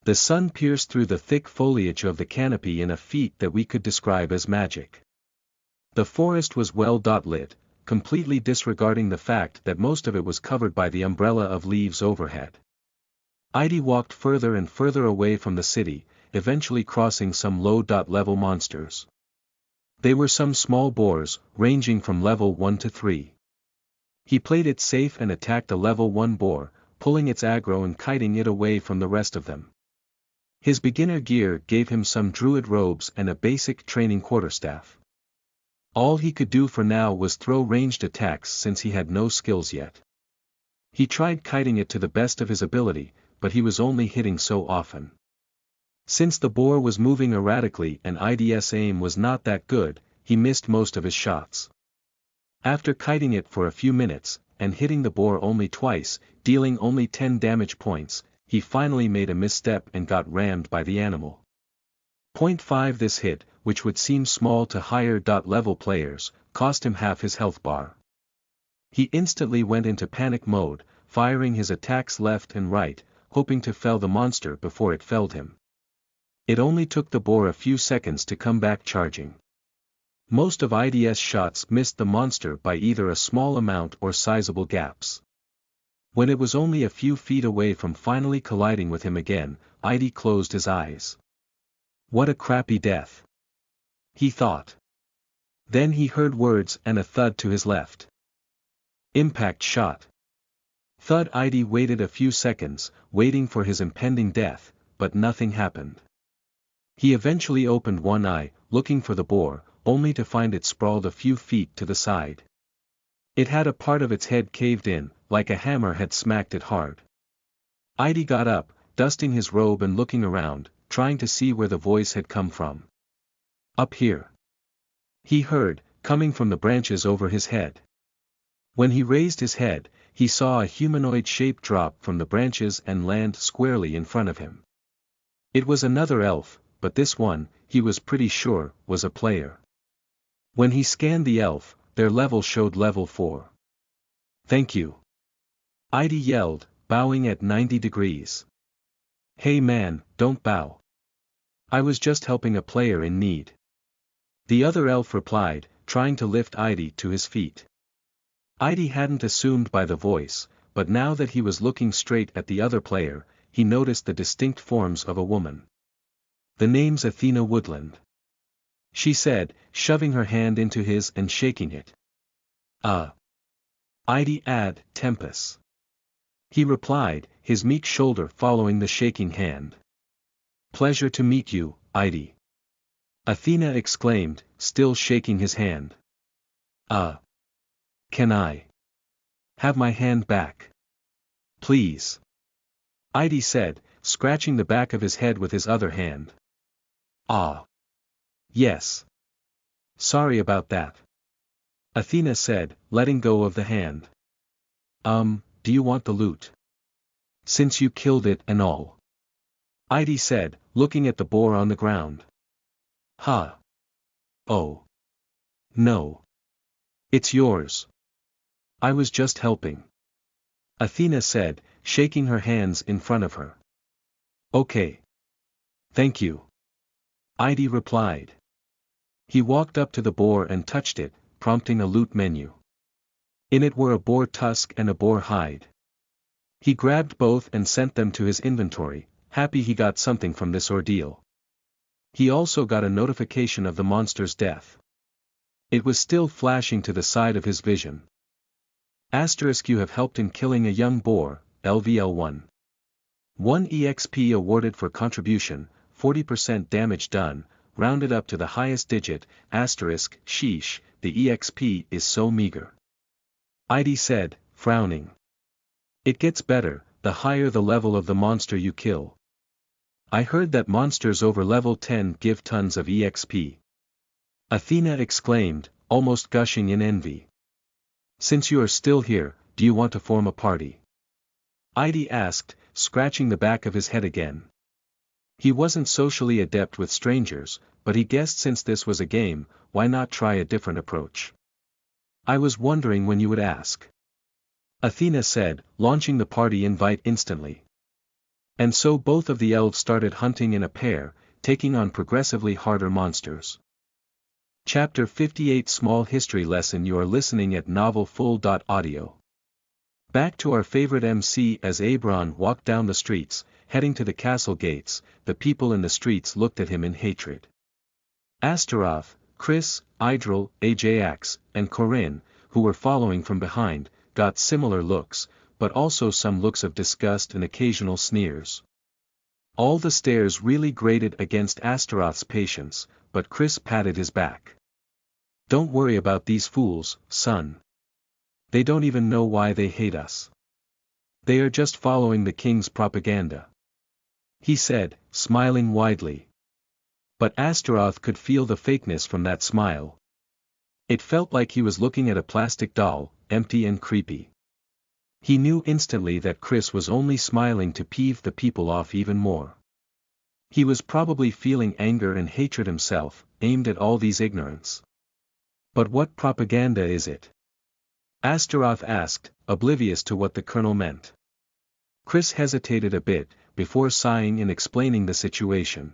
The sun pierced through the thick foliage of the canopy in a feat that we could describe as magic. The forest was well lit, completely disregarding the fact that most of it was covered by the umbrella of leaves overhead. Idi walked further and further away from the city, eventually crossing some low-level monsters. They were some small boars, ranging from level 1 to 3. He played it safe and attacked a level 1 boar, pulling its aggro and kiting it away from the rest of them. His beginner gear gave him some druid robes and a basic training quarterstaff. All he could do for now was throw ranged attacks since he had no skills yet. He tried kiting it to the best of his ability, but he was only hitting so often. Since the boar was moving erratically and Idi's aim was not that good, he missed most of his shots. After kiting it for a few minutes, and hitting the boar only twice, dealing only 10 damage points, he finally made a misstep and got rammed by the animal. 0.5 This hit, which would seem small to higher level players, cost him half his health bar. He instantly went into panic mode, firing his attacks left and right, hoping to fell the monster before it felled him. It only took the boar a few seconds to come back charging. Most of Id's shots missed the monster by either a small amount or sizable gaps. When it was only a few feet away from finally colliding with him again, Idi closed his eyes. What a crappy death, he thought. Then he heard words and a thud to his left. Impact shot. Thud. Idi waited a few seconds, waiting for his impending death, but nothing happened. He eventually opened one eye, looking for the boar, only to find it sprawled a few feet to the side. It had a part of its head caved in, like a hammer had smacked it hard. Idi got up, dusting his robe and looking around, trying to see where the voice had come from. Up here, he heard, coming from the branches over his head. When he raised his head, he saw a humanoid shape drop from the branches and land squarely in front of him. It was another elf, but this one, he was pretty sure, was a player. When he scanned the elf, their level showed level 4. Thank you, Idi yelled, bowing at 90 degrees. Hey man, don't bow. I was just helping a player in need. The other elf replied, trying to lift Idi to his feet. Idi hadn't assumed by the voice, but now that he was looking straight at the other player, he noticed the distinct forms of a woman. The name's Athena Woodland, she said, shoving her hand into his and shaking it. Idi ad tempus, he replied, his meek shoulder following the shaking hand. Pleasure to meet you, Idi, Athena exclaimed, still shaking his hand. Can I have my hand back, please? Idi said, scratching the back of his head with his other hand. Yes. Sorry about that, Athena said, letting go of the hand. Do you want the loot? Since you killed it and all, Idi said, looking at the boar on the ground. Oh. No. It's yours. I was just helping, Athena said, shaking her hands in front of her. Okay. Thank you, Idi replied. He walked up to the boar and touched it, prompting a loot menu. In it were a boar tusk and a boar hide. He grabbed both and sent them to his inventory, happy he got something from this ordeal. He also got a notification of the monster's death. It was still flashing to the side of his vision. * You have helped in killing a young boar, LVL1. 1 EXP awarded for contribution, 40% damage done, rounded up to the highest digit, *, sheesh, the EXP is so meager. Heidi said, frowning. It gets better, the higher the level of the monster you kill. I heard that monsters over level 10 give tons of EXP. Athena exclaimed, almost gushing in envy. Since you are still here, do you want to form a party? Heidi asked, scratching the back of his head again. He wasn't socially adept with strangers, but he guessed since this was a game, why not try a different approach? I was wondering when you would ask. Athena said, launching the party invite instantly. And so both of the elves started hunting in a pair, taking on progressively harder monsters. Chapter 58 Small History Lesson. You are listening at NovelFull.audio. Back to our favorite MC. As Aberon walked down the streets, heading to the castle gates, the people in the streets looked at him in hatred. Astaroth, Chris, Idril, Ajax, and Corinne, who were following from behind, got similar looks, but also some looks of disgust and occasional sneers. All the stares really grated against Astaroth's patience, but Chris patted his back. Don't worry about these fools, son. They don't even know why they hate us. They are just following the king's propaganda. He said, smiling widely. But Astaroth could feel the fakeness from that smile. It felt like he was looking at a plastic doll, empty and creepy. He knew instantly that Chris was only smiling to peeve the people off even more. He was probably feeling anger and hatred himself, aimed at all these ignorants. But what propaganda is it? Astaroth asked, oblivious to what the colonel meant. Chris hesitated a bit, before sighing and explaining the situation.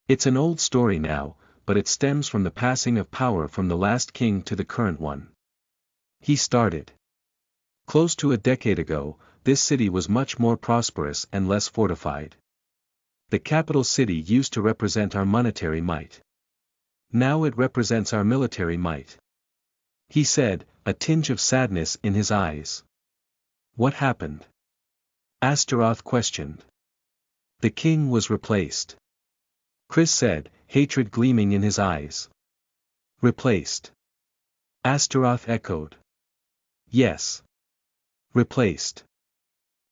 It's an old story now, but it stems from the passing of power from the last king to the current one. He started. Close to a decade ago, this city was much more prosperous and less fortified. The capital city used to represent our monetary might. Now it represents our military might. He said, a tinge of sadness in his eyes. What happened? Astaroth questioned. The king was replaced. Chris said, hatred gleaming in his eyes. Replaced? Astaroth echoed. Yes. Replaced.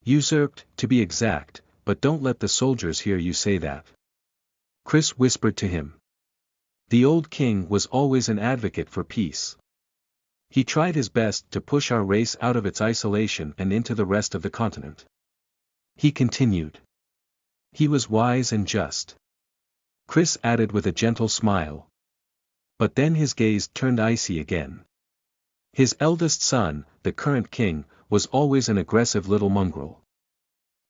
Usurped, to be exact, but don't let the soldiers hear you say that. Chris whispered to him. The old king was always an advocate for peace. He tried his best to push our race out of its isolation and into the rest of the continent. He continued. He was wise and just. Chris added with a gentle smile. But then his gaze turned icy again. His eldest son, the current king, was always an aggressive little mongrel.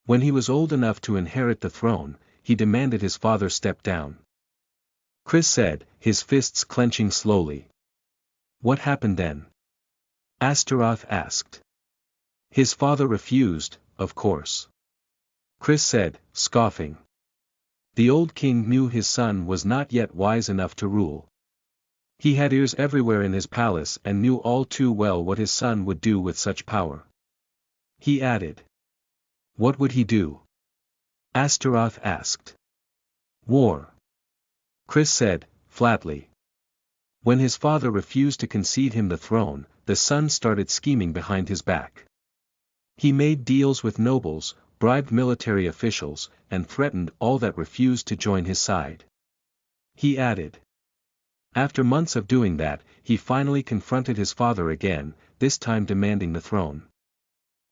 When he was old enough to inherit the throne, he demanded his father step down. Chris said, his fists clenching slowly. What happened then? Astaroth asked. His father refused, of course. Chris said, scoffing. The old king knew his son was not yet wise enough to rule. He had ears everywhere in his palace and knew all too well what his son would do with such power. He added. What would he do? Astaroth asked. War. Chris said, flatly. When his father refused to concede him the throne, the son started scheming behind his back. He made deals with nobles, bribed military officials, and threatened all that refused to join his side. He added. After months of doing that, he finally confronted his father again, this time demanding the throne.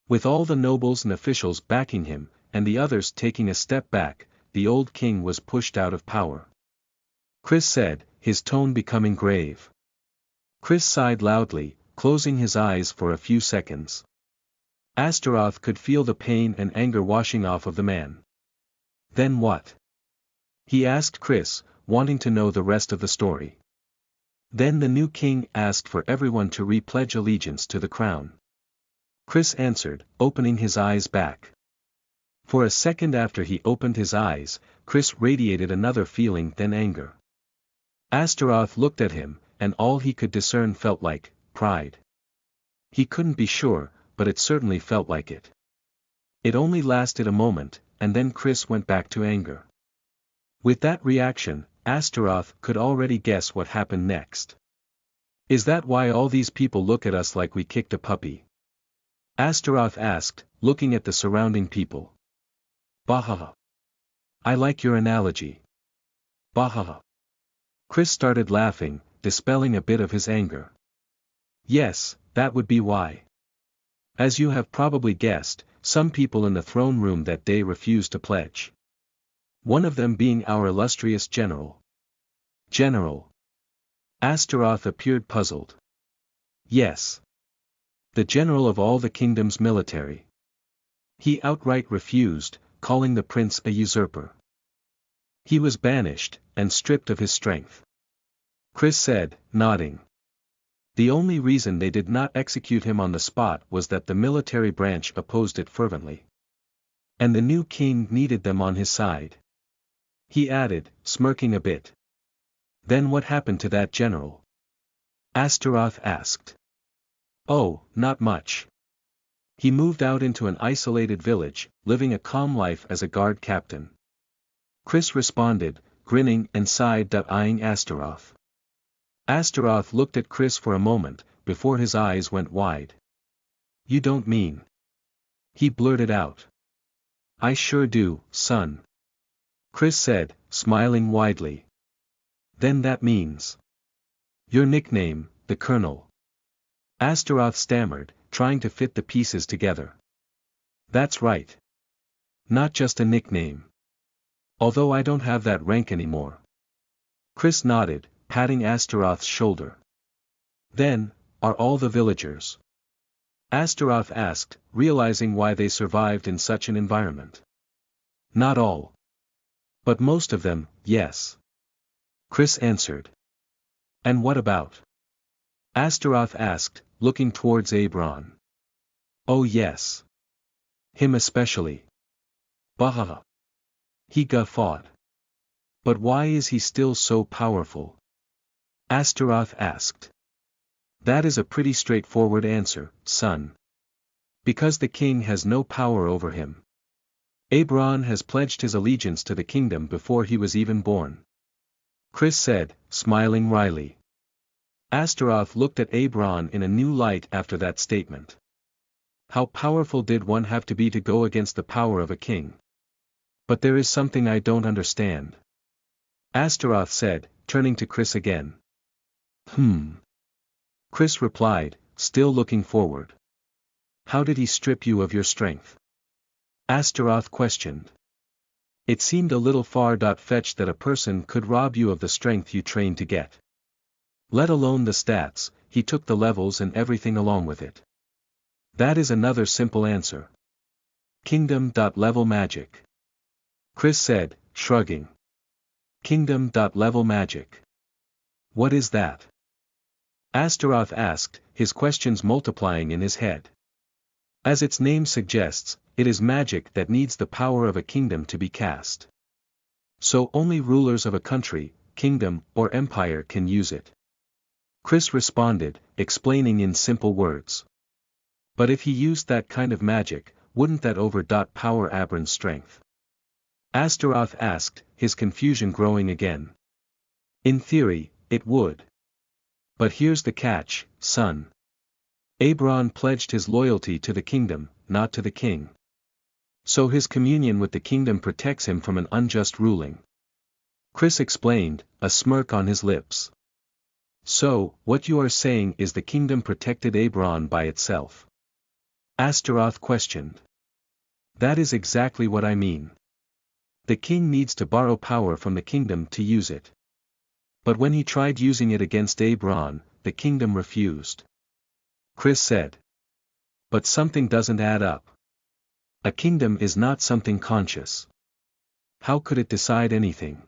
With all the nobles and officials backing him, and the others taking a step back, the old king was pushed out of power. Chris said, his tone becoming grave. Chris sighed loudly, closing his eyes for a few seconds. Astaroth could feel the pain and anger washing off of the man. Then what? He asked Chris, wanting to know the rest of the story. Then the new king asked for everyone to re-pledge allegiance to the crown. Chris answered, opening his eyes back. For a second after he opened his eyes, Chris radiated another feeling than anger. Astaroth looked at him, and all he could discern felt like pride. He couldn't be sure, but it certainly felt like it. It only lasted a moment, and then Chris went back to anger. With that reaction, Astaroth could already guess what happened next. Is that why all these people look at us like we kicked a puppy? Astaroth asked, looking at the surrounding people. Bahaha. I like your analogy. Bahaha. Chris started laughing, dispelling a bit of his anger. Yes, that would be why. As you have probably guessed, some people in the throne room that day refused to pledge. One of them being our illustrious general. General. Astaroth appeared puzzled. Yes. The general of all the kingdom's military. He outright refused, calling the prince a usurper. He was banished, and stripped of his strength. Chris said, nodding. The only reason they did not execute him on the spot was that the military branch opposed it fervently. And the new king needed them on his side. He added, smirking a bit. Then what happened to that general? Astaroth asked. Oh, not much. He moved out into an isolated village, living a calm life as a guard captain. Chris responded, grinning and side-eyeing Astaroth. Astaroth looked at Chris for a moment, before his eyes went wide. You don't mean? He blurted out. I sure do, son. Chris said, smiling widely. Then that means? Your nickname, the Colonel. Astaroth stammered, trying to fit the pieces together. That's right. Not just a nickname. Although I don't have that rank anymore. Chris nodded, patting Astaroth's shoulder. Then, are all the villagers? Astaroth asked, realizing why they survived in such an environment. Not all. But most of them, yes. Chris answered. And what about? Astaroth asked, looking towards Abron. Oh yes. Him especially. Bahaha. He guffawed. But why is he still so powerful? Astaroth asked. That is a pretty straightforward answer, son. Because the king has no power over him. Abron has pledged his allegiance to the kingdom before he was even born. Chris said, smiling wryly. Astaroth looked at Abron in a new light after that statement. How powerful did one have to be to go against the power of a king? But there is something I don't understand. Astaroth said, turning to Chris again. Chris replied, still looking forward. How did he strip you of your strength? Astaroth questioned. It seemed a little far-fetched that a person could rob you of the strength you trained to get. Let alone the stats, he took the levels and everything along with it. That is another simple answer. Kingdom.level magic. Chris said, shrugging. Kingdom.level magic. What is that? Astaroth asked, his questions multiplying in his head. As its name suggests, it is magic that needs the power of a kingdom to be cast. So only rulers of a country, kingdom, or empire can use it. Chris responded, explaining in simple words. But if he used that kind of magic, wouldn't that overpower Abron's strength? Astaroth asked, his confusion growing again. In theory, it would. But here's the catch, son. Abron pledged his loyalty to the kingdom, not to the king. So his communion with the kingdom protects him from an unjust ruling. Chris explained, a smirk on his lips. So, what you are saying is the kingdom protected Abron by itself? Astaroth questioned. That is exactly what I mean. The king needs to borrow power from the kingdom to use it. But when he tried using it against Abron, the kingdom refused. Chris said. But something doesn't add up. A kingdom is not something conscious. How could it decide anything?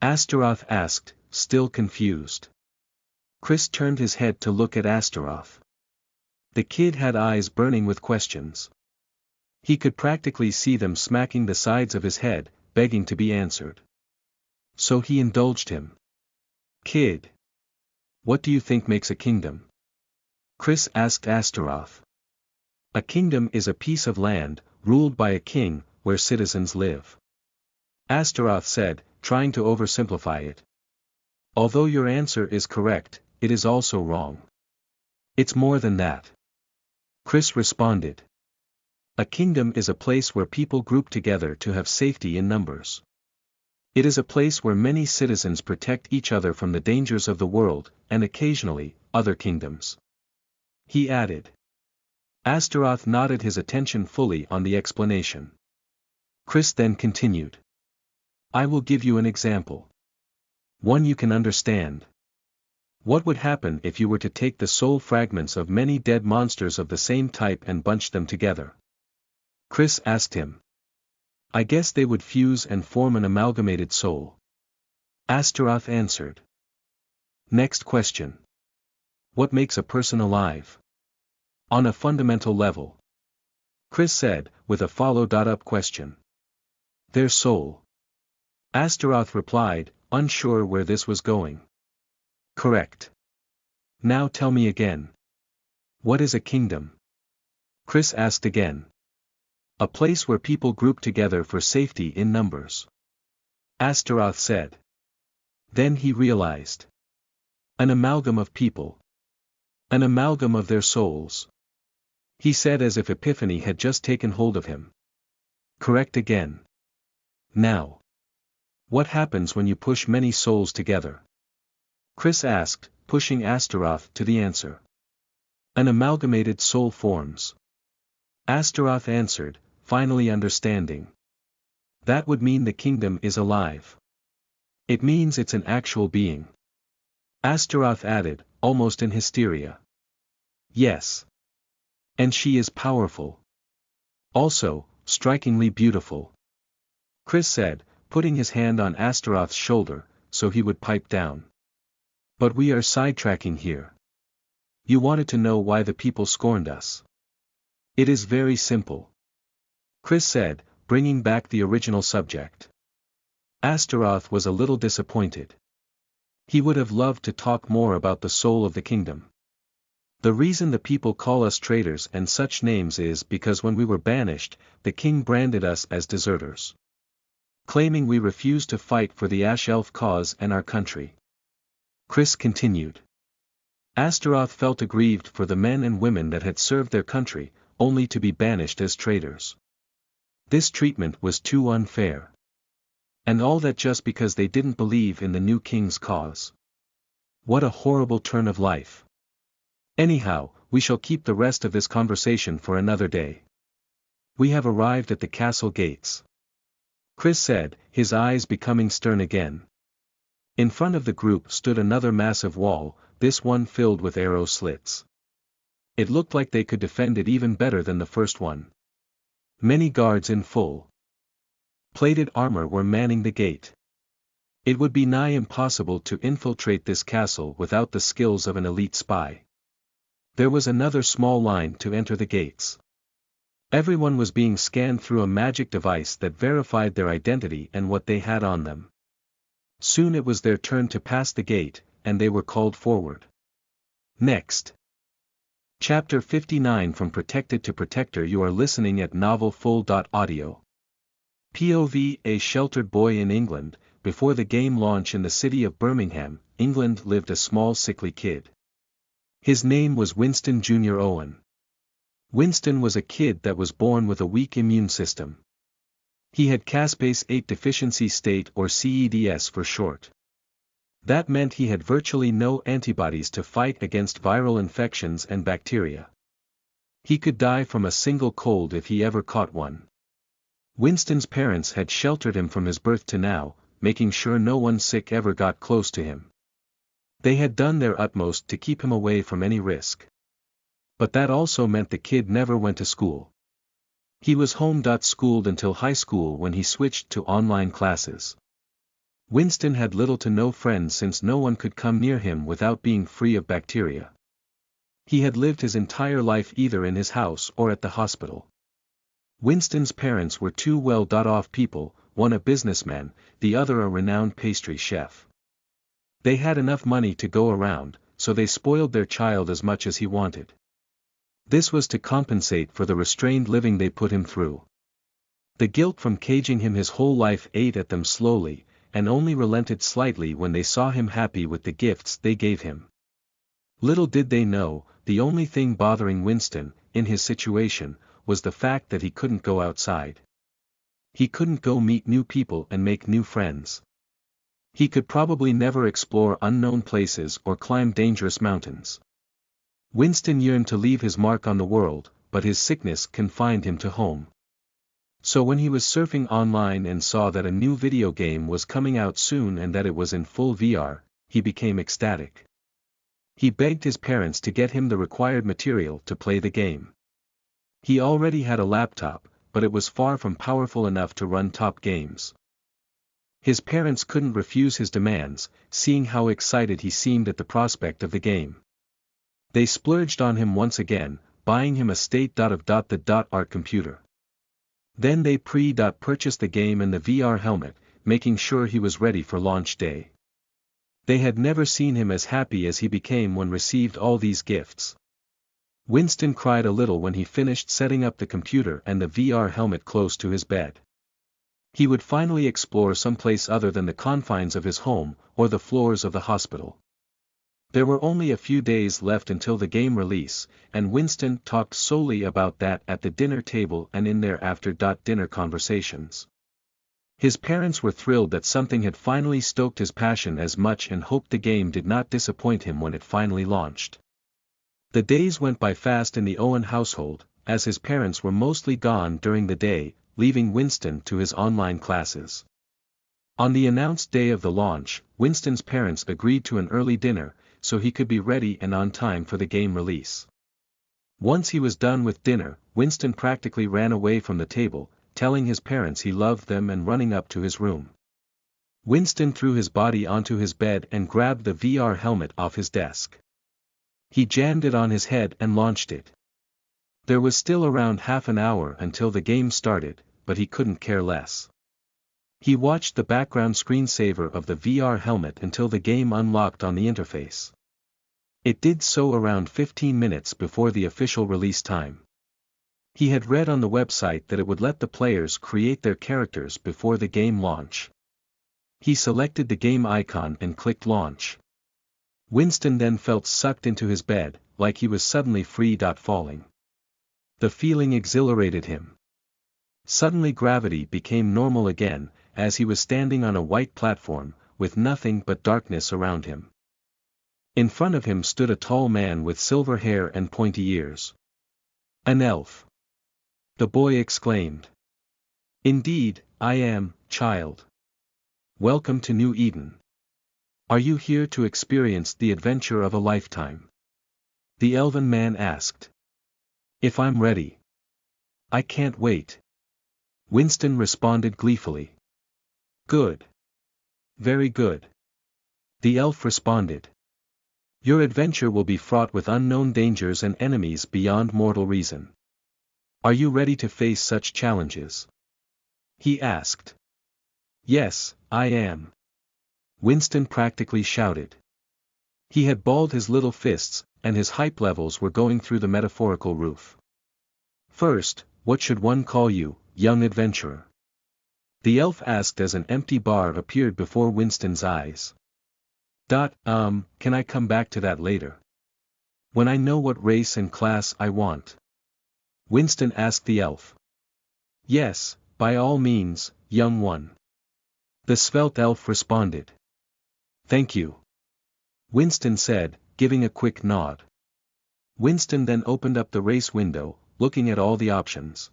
Astaroth asked, still confused. Chris turned his head to look at Astaroth. The kid had eyes burning with questions. He could practically see them smacking the sides of his head, begging to be answered. So he indulged him. Kid. What do you think makes a kingdom? Chris asked Astaroth. A kingdom is a piece of land, ruled by a king, where citizens live. Astaroth said, trying to oversimplify it. Although your answer is correct, it is also wrong. It's more than that. Chris responded. A kingdom is a place where people group together to have safety in numbers. It is a place where many citizens protect each other from the dangers of the world, and occasionally, other kingdoms. He added. Astaroth nodded his attention fully on the explanation. Chris then continued. I will give you an example. One you can understand. What would happen if you were to take the soul fragments of many dead monsters of the same type and bunch them together? Chris asked him. I guess they would fuse and form an amalgamated soul. Astaroth answered. Next question. What makes a person alive? On a fundamental level. Chris said, with a follow-up question. Their soul. Astaroth replied, unsure where this was going. Correct. Now tell me again. What is a kingdom? Chris asked again. A place where people group together for safety in numbers. Astaroth said. Then he realized. An amalgam of people. An amalgam of their souls. He said as if epiphany had just taken hold of him. Correct again. Now. What happens when you push many souls together? Chris asked, pushing Astaroth to the answer. An amalgamated soul forms. Astaroth answered, finally understanding. That would mean the kingdom is alive. It means it's an actual being. Astaroth added, almost in hysteria. Yes. And she is powerful. Also, strikingly beautiful. Chris said, putting his hand on Astaroth's shoulder, so he would pipe down. But we are sidetracking here. You wanted to know why the people scorned us. It is very simple. Chris said, bringing back the original subject. Astaroth was a little disappointed. He would have loved to talk more about the soul of the kingdom. The reason the people call us traitors and such names is because when we were banished, the king branded us as deserters. Claiming we refused to fight for the Ash Elf cause and our country. Chris continued. Astaroth felt aggrieved for the men and women that had served their country, only to be banished as traitors. This treatment was too unfair. And all that just because they didn't believe in the new king's cause. What a horrible turn of life. Anyhow, we shall keep the rest of this conversation for another day. We have arrived at the castle gates. Chris said, his eyes becoming stern again. In front of the group stood another massive wall, this one filled with arrow slits. It looked like they could defend it even better than the first one. Many guards in full plated armor were manning the gate. It would be nigh impossible to infiltrate this castle without the skills of an elite spy. There was another small line to enter the gates. Everyone was being scanned through a magic device that verified their identity and what they had on them. Soon it was their turn to pass the gate, and they were called forward. Next. Chapter 59 From Protected to Protector. You are listening at novelfull.audio. POV. A sheltered boy in England. Before the game launch in the city of Birmingham, England, lived a small sickly kid. His name was Winston Jr. Owen. Winston was a kid that was born with a weak immune system. He had caspase 8 deficiency state, or CEDS for short. That meant he had virtually no antibodies to fight against viral infections and bacteria. He could die from a single cold if he ever caught one. Winston's parents had sheltered him from his birth to now, making sure no one sick ever got close to him. They had done their utmost to keep him away from any risk. But that also meant the kid never went to school. He was home-schooled until high school when he switched to online classes. Winston had little to no friends since no one could come near him without being free of bacteria. He had lived his entire life either in his house or at the hospital. Winston's parents were two well-off people, one a businessman, the other a renowned pastry chef. They had enough money to go around, so they spoiled their child as much as he wanted. This was to compensate for the restrained living they put him through. The guilt from caging him his whole life ate at them slowly, and only relented slightly when they saw him happy with the gifts they gave him. Little did they know, the only thing bothering Winston, in his situation, was the fact that he couldn't go outside. He couldn't go meet new people and make new friends. He could probably never explore unknown places or climb dangerous mountains. Winston yearned to leave his mark on the world, but his sickness confined him to home. So when he was surfing online and saw that a new video game was coming out soon and that it was in full VR, he became ecstatic. He begged his parents to get him the required material to play the game. He already had a laptop, but it was far from powerful enough to run top games. His parents couldn't refuse his demands, seeing how excited he seemed at the prospect of the game. They splurged on him once again, buying him a state-of-the-art computer. Then they purchased the game and the VR helmet, making sure he was ready for launch day. They had never seen him as happy as he became when received all these gifts. Winston cried a little when he finished setting up the computer and the VR helmet close to his bed. He would finally explore someplace other than the confines of his home, or the floors of the hospital. There were only a few days left until the game release, and Winston talked solely about that at the dinner table and in their after-dinner conversations. His parents were thrilled that something had finally stoked his passion as much and hoped the game did not disappoint him when it finally launched. The days went by fast in the Owen household, as his parents were mostly gone during the day, leaving Winston to his online classes. On the announced day of the launch, Winston's parents agreed to an early dinner, so he could be ready and on time for the game release. Once he was done with dinner, Winston practically ran away from the table, telling his parents he loved them and running up to his room. Winston threw his body onto his bed and grabbed the VR helmet off his desk. He jammed it on his head and launched it. There was still around half an hour until the game started, but he couldn't care less. He watched the background screensaver of the VR helmet until the game unlocked on the interface. It did so around 15 minutes before the official release time. He had read on the website that it would let the players create their characters before the game launch. He selected the game icon and clicked launch. Winston then felt sucked into his bed, like he was suddenly falling. The feeling exhilarated him. Suddenly gravity became normal again, as he was standing on a white platform, with nothing but darkness around him. In front of him stood a tall man with silver hair and pointy ears. An elf. The boy exclaimed. Indeed, I am, child. Welcome to New Eden. Are you here to experience the adventure of a lifetime? The elven man asked. If I'm ready. I can't wait. Winston responded gleefully. Good. Very good. The elf responded. Your adventure will be fraught with unknown dangers and enemies beyond mortal reason. Are you ready to face such challenges? He asked. Yes, I am. Winston practically shouted. He had balled his little fists, and his hype levels were going through the metaphorical roof. First, what should one call you, young adventurer? The elf asked as an empty bar appeared before Winston's eyes. Can I come back to that later? When I know what race and class I want? Winston asked the elf. Yes, by all means, young one. The svelte elf responded. Thank you. Winston said, giving a quick nod. Winston then opened up the race window, looking at all the options.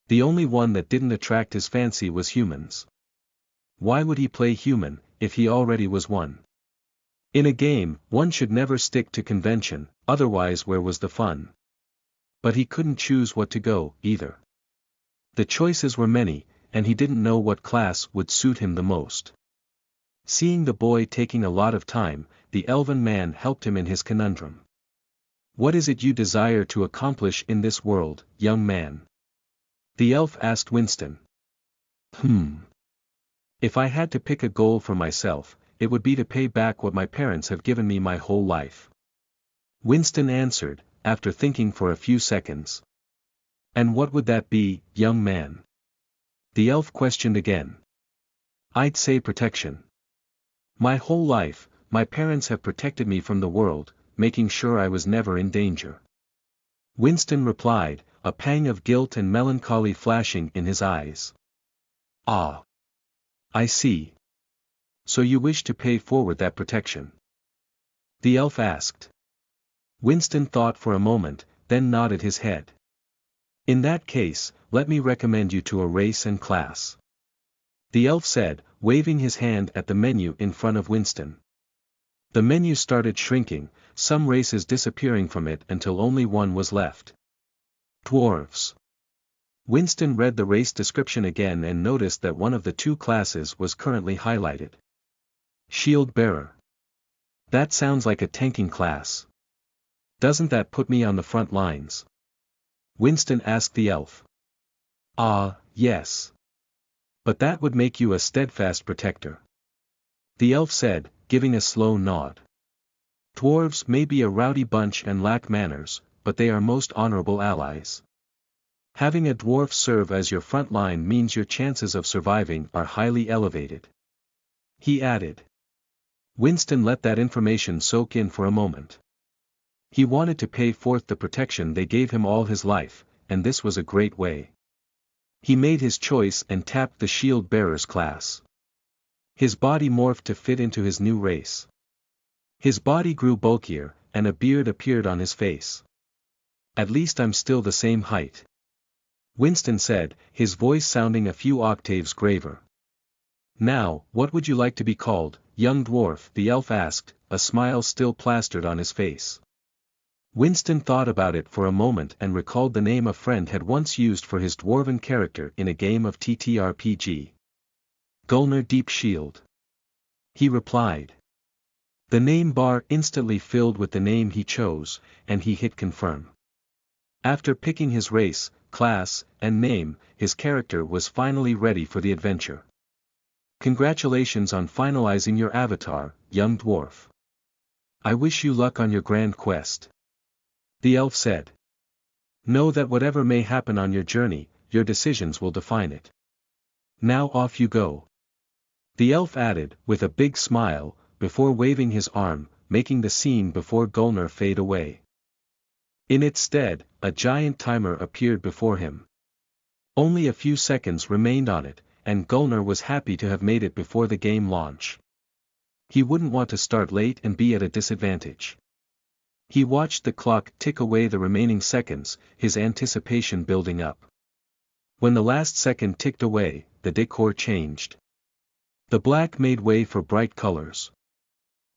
The only one that didn't attract his fancy was humans. Why would he play human, if he already was one? In a game, one should never stick to convention, otherwise where was the fun? But he couldn't choose what to go, either. The choices were many, and he didn't know what class would suit him the most. Seeing the boy taking a lot of time, the elven man helped him in his conundrum. What is it you desire to accomplish in this world, young man? The elf asked Winston. If I had to pick a goal for myself, it would be to pay back what my parents have given me my whole life. Winston answered, after thinking for a few seconds. And what would that be, young man? The elf questioned again. I'd say protection. My whole life, my parents have protected me from the world, making sure I was never in danger. Winston replied, a pang of guilt and melancholy flashing in his eyes. Ah. I see. So you wish to pay forward that protection? The elf asked. Winston thought for a moment, then nodded his head. In that case, let me recommend you to a race and class. The elf said, waving his hand at the menu in front of Winston. The menu started shrinking, some races disappearing from it until only one was left. Dwarves. Winston read the race description again and noticed that one of the two classes was currently highlighted. Shield Bearer. That sounds like a tanking class. Doesn't that put me on the front lines? Winston asked the elf. Ah, yes. But that would make you a steadfast protector. The elf said, giving a slow nod. Dwarves may be a rowdy bunch and lack manners, but they are most honorable allies. Having a dwarf serve as your front line means your chances of surviving are highly elevated. He added. Winston let that information soak in for a moment. He wanted to pay forth the protection they gave him all his life, and this was a great way. He made his choice and tapped the Shield Bearers class. His body morphed to fit into his new race. His body grew bulkier, and a beard appeared on his face. At least I'm still the same height. Winston said, his voice sounding a few octaves graver. Now, what would you like to be called, young dwarf? The elf asked, a smile still plastered on his face. Winston thought about it for a moment and recalled the name a friend had once used for his dwarven character in a game of TTRPG. Gulner Deep Shield. He replied. The name bar instantly filled with the name he chose, and he hit confirm. After picking his race, class, and name, his character was finally ready for the adventure. Congratulations on finalizing your avatar, young dwarf. I wish you luck on your grand quest. The elf said. Know that whatever may happen on your journey, your decisions will define it. Now off you go. The elf added, with a big smile, before waving his arm, making the scene before Gulner fade away. In its stead, a giant timer appeared before him. Only a few seconds remained on it, and Gulner was happy to have made it before the game launch. He wouldn't want to start late and be at a disadvantage. He watched the clock tick away the remaining seconds, his anticipation building up. When the last second ticked away, the decor changed. The black made way for bright colors.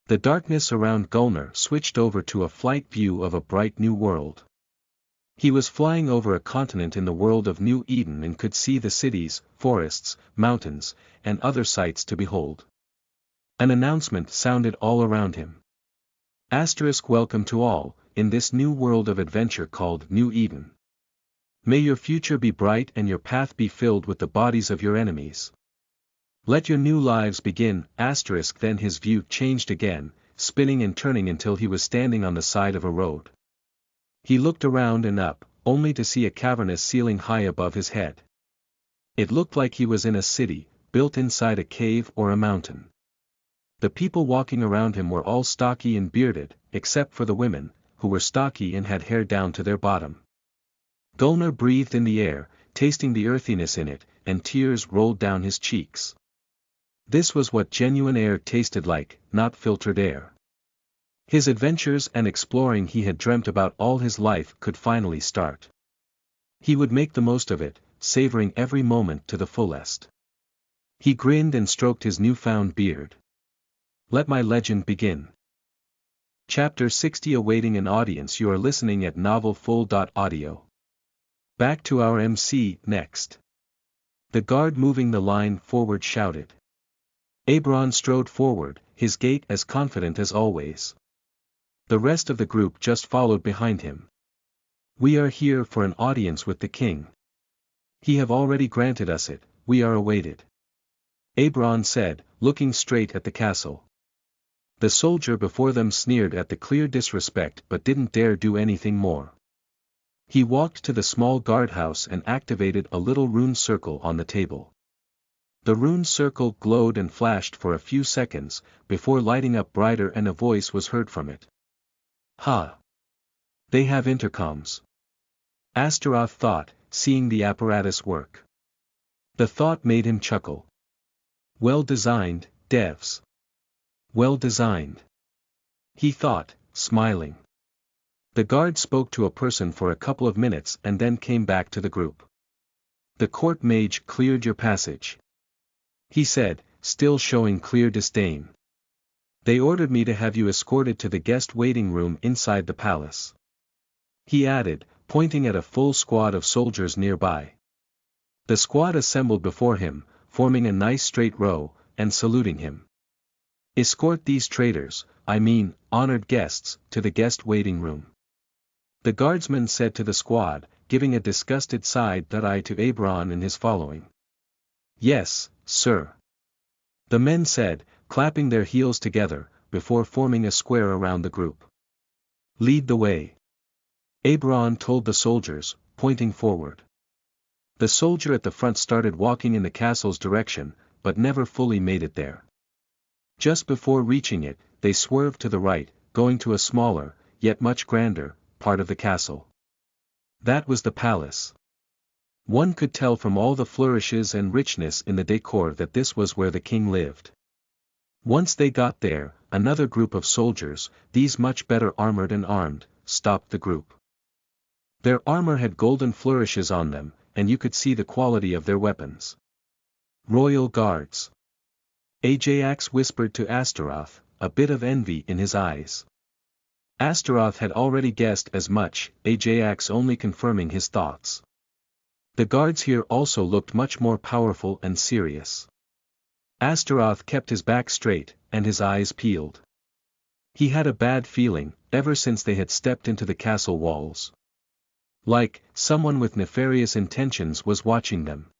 The darkness around Gulner switched over to a flight view of a bright new world. He was flying over a continent in the world of New Eden and could see the cities, forests, mountains, and other sights to behold. An announcement sounded all around him. Asterisk welcome to all, in this new world of adventure called New Eden. May your future be bright and your path be filled with the bodies of your enemies. Let your new lives begin, asterisk. Then his view changed again, spinning and turning until he was standing on the side of a road. He looked around and up, only to see a cavernous ceiling high above his head. It looked like he was in a city, built inside a cave or a mountain. The people walking around him were all stocky and bearded, except for the women, who were stocky and had hair down to their bottom. Gulner breathed in the air, tasting the earthiness in it, and tears rolled down his cheeks. This was what genuine air tasted like, not filtered air. His adventures and exploring he had dreamt about all his life could finally start. He would make the most of it, savoring every moment to the fullest. He grinned and stroked his newfound beard. Let my legend begin. Chapter 60 Awaiting an audience. You are listening at novelfull.audio. Back to our MC, next. The guard moving the line forward shouted. Abron strode forward, his gait as confident as always. The rest of the group just followed behind him. We are here for an audience with the king. He have already granted us it, we are awaited. Abron said, looking straight at the castle. The soldier before them sneered at the clear disrespect but didn't dare do anything more. He walked to the small guardhouse and activated a little rune circle on the table. The rune circle glowed and flashed for a few seconds, before lighting up brighter and a voice was heard from it. Ha! They have intercoms. Astaroth thought, seeing the apparatus work. The thought made him chuckle. Well designed, devs. Well designed. He thought, smiling. The guard spoke to a person for a couple of minutes and then came back to the group. The court mage cleared your passage. He said, still showing clear disdain. They ordered me to have you escorted to the guest waiting room inside the palace. He added, pointing at a full squad of soldiers nearby. The squad assembled before him, forming a nice straight row, and saluting him. Escort these traitors, honored guests, to the guest waiting room. The guardsman said to the squad, giving a disgusted side eye to Aberon and his following. Yes, sir. The men said, clapping their heels together, before forming a square around the group. Lead the way. Aberon told the soldiers, pointing forward. The soldier at the front started walking in the castle's direction, but never fully made it there. Just before reaching it, they swerved to the right, going to a smaller, yet much grander, part of the castle. That was the palace. One could tell from all the flourishes and richness in the decor that this was where the king lived. Once they got there, another group of soldiers, these much better armored and armed, stopped the group. Their armor had golden flourishes on them, and you could see the quality of their weapons. Royal Guards. Ajax whispered to Astaroth, a bit of envy in his eyes. Astaroth had already guessed as much, Ajax only confirming his thoughts. The guards here also looked much more powerful and serious. Astaroth kept his back straight, and his eyes peeled. He had a bad feeling, ever since they had stepped into the castle walls. Like, someone with nefarious intentions was watching them.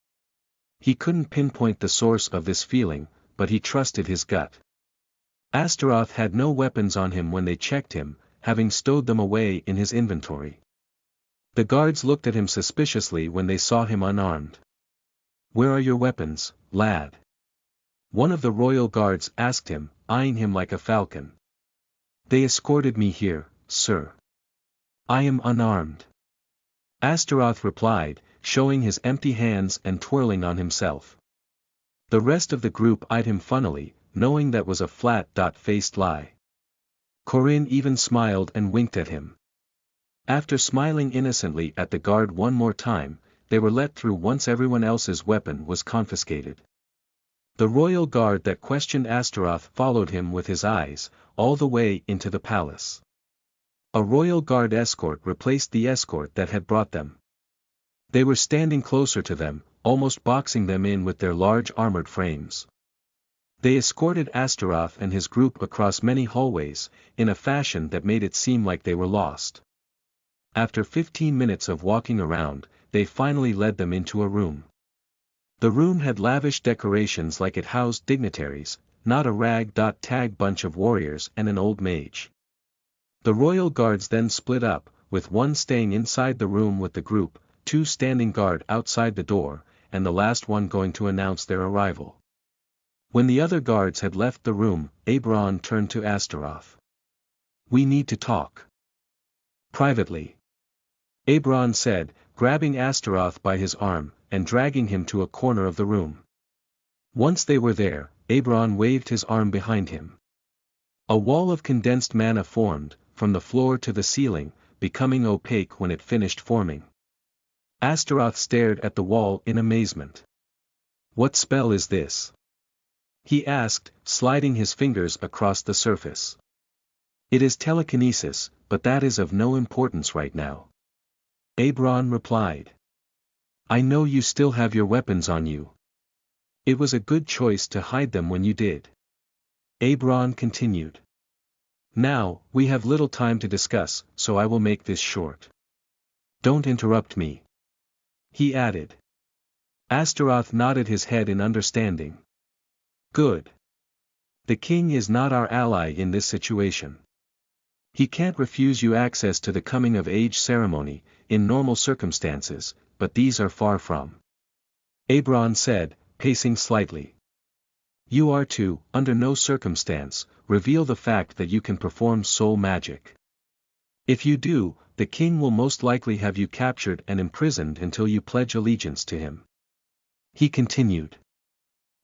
He couldn't pinpoint the source of this feeling, but he trusted his gut. Astaroth had no weapons on him when they checked him, having stowed them away in his inventory. The guards looked at him suspiciously when they saw him unarmed. Where are your weapons, lad? One of the royal guards asked him, eyeing him like a falcon. They escorted me here, sir. I am unarmed. Astaroth replied, showing his empty hands and twirling on himself. The rest of the group eyed him funnily, knowing that was a flat-faced lie. Corinne even smiled and winked at him. After smiling innocently at the guard one more time, they were let through once everyone else's weapon was confiscated. The royal guard that questioned Astaroth followed him with his eyes, all the way into the palace. A royal guard escort replaced the escort that had brought them. They were standing closer to them, almost boxing them in with their large armored frames. They escorted Astaroth and his group across many hallways, in a fashion that made it seem like they were lost. After 15 minutes of walking around, they finally led them into a room. The room had lavish decorations like it housed dignitaries, not a rag-tag bunch of warriors and an old mage. The royal guards then split up, with one staying inside the room with the group, two standing guard outside the door, and the last one going to announce their arrival. When the other guards had left the room, Aberon turned to Astaroth. We need to talk. Privately. Aberon said, grabbing Astaroth by his arm, and dragging him to a corner of the room. Once they were there, Aberon waved his arm behind him. A wall of condensed mana formed, from the floor to the ceiling, becoming opaque when it finished forming. Astaroth stared at the wall in amazement. What spell is this? He asked, sliding his fingers across the surface. It is telekinesis, but that is of no importance right now. Aberon replied. I know you still have your weapons on you. It was a good choice to hide them when you did. Aberon continued. Now, we have little time to discuss, so I will make this short. Don't interrupt me. He added. Astaroth nodded his head in understanding. Good. The king is not our ally in this situation. He can't refuse you access to the coming-of-age ceremony, in normal circumstances, but these are far from. Aberon said, pacing slightly. You are to, under no circumstance, reveal the fact that you can perform soul magic. If you do, the king will most likely have you captured and imprisoned until you pledge allegiance to him. He continued.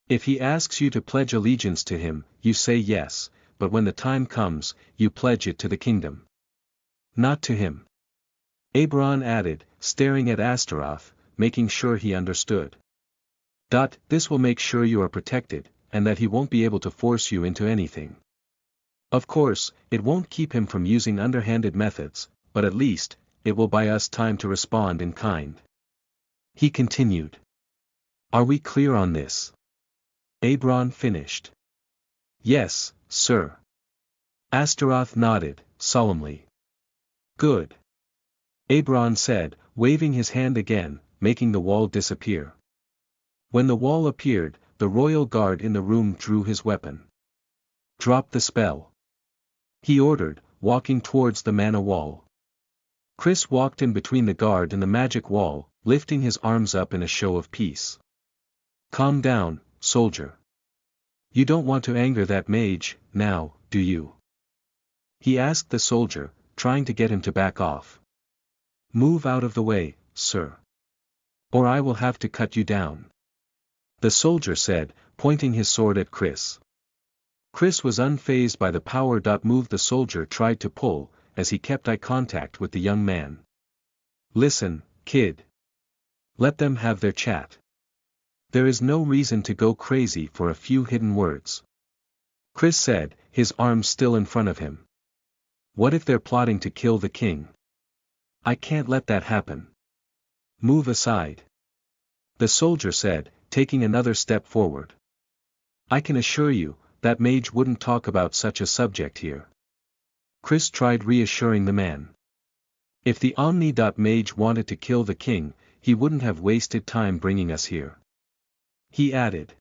If he asks you to pledge allegiance to him, you say yes, but when the time comes, you pledge it to the kingdom. Not to him. Eberron added, staring at Astaroth, making sure he understood. This will make sure you are protected, and that he won't be able to force you into anything. Of course, it won't keep him from using underhanded methods, but at least, it will buy us time to respond in kind. He continued. Are we clear on this? Eberron finished. Yes, sir. Astaroth nodded, solemnly. Good. Eberron said, waving his hand again, making the wall disappear. When the wall appeared, the royal guard in the room drew his weapon. Drop the spell. He ordered, walking towards the mana wall. Chris walked in between the guard and the magic wall, lifting his arms up in a show of peace. Calm down, soldier. You don't want to anger that mage, now, do you? He asked the soldier, trying to get him to back off. Move out of the way, sir. Or I will have to cut you down. The soldier said, pointing his sword at Chris. Chris was unfazed by the power move the soldier tried to pull, as he kept eye contact with the young man. Listen, kid. Let them have their chat. There is no reason to go crazy for a few hidden words. Chris said, his arms still in front of him. What if they're plotting to kill the king? I can't let that happen. Move aside. The soldier said, taking another step forward. I can assure you, that mage wouldn't talk about such a subject here. Chris tried reassuring the man. If the Omni.Mage wanted to kill the king, he wouldn't have wasted time bringing us here. He added.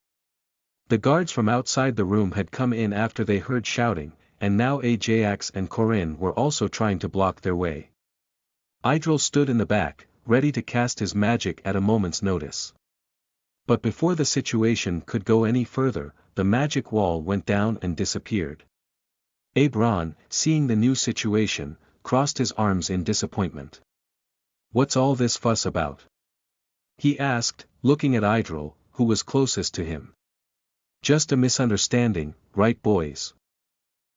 The guards from outside the room had come in after they heard shouting, and now Ajax and Corinne were also trying to block their way. Idril stood in the back, ready to cast his magic at a moment's notice. But before the situation could go any further, the magic wall went down and disappeared. Eberron, seeing the new situation, crossed his arms in disappointment. What's all this fuss about? He asked, looking at Idril, who was closest to him. Just a misunderstanding, right boys?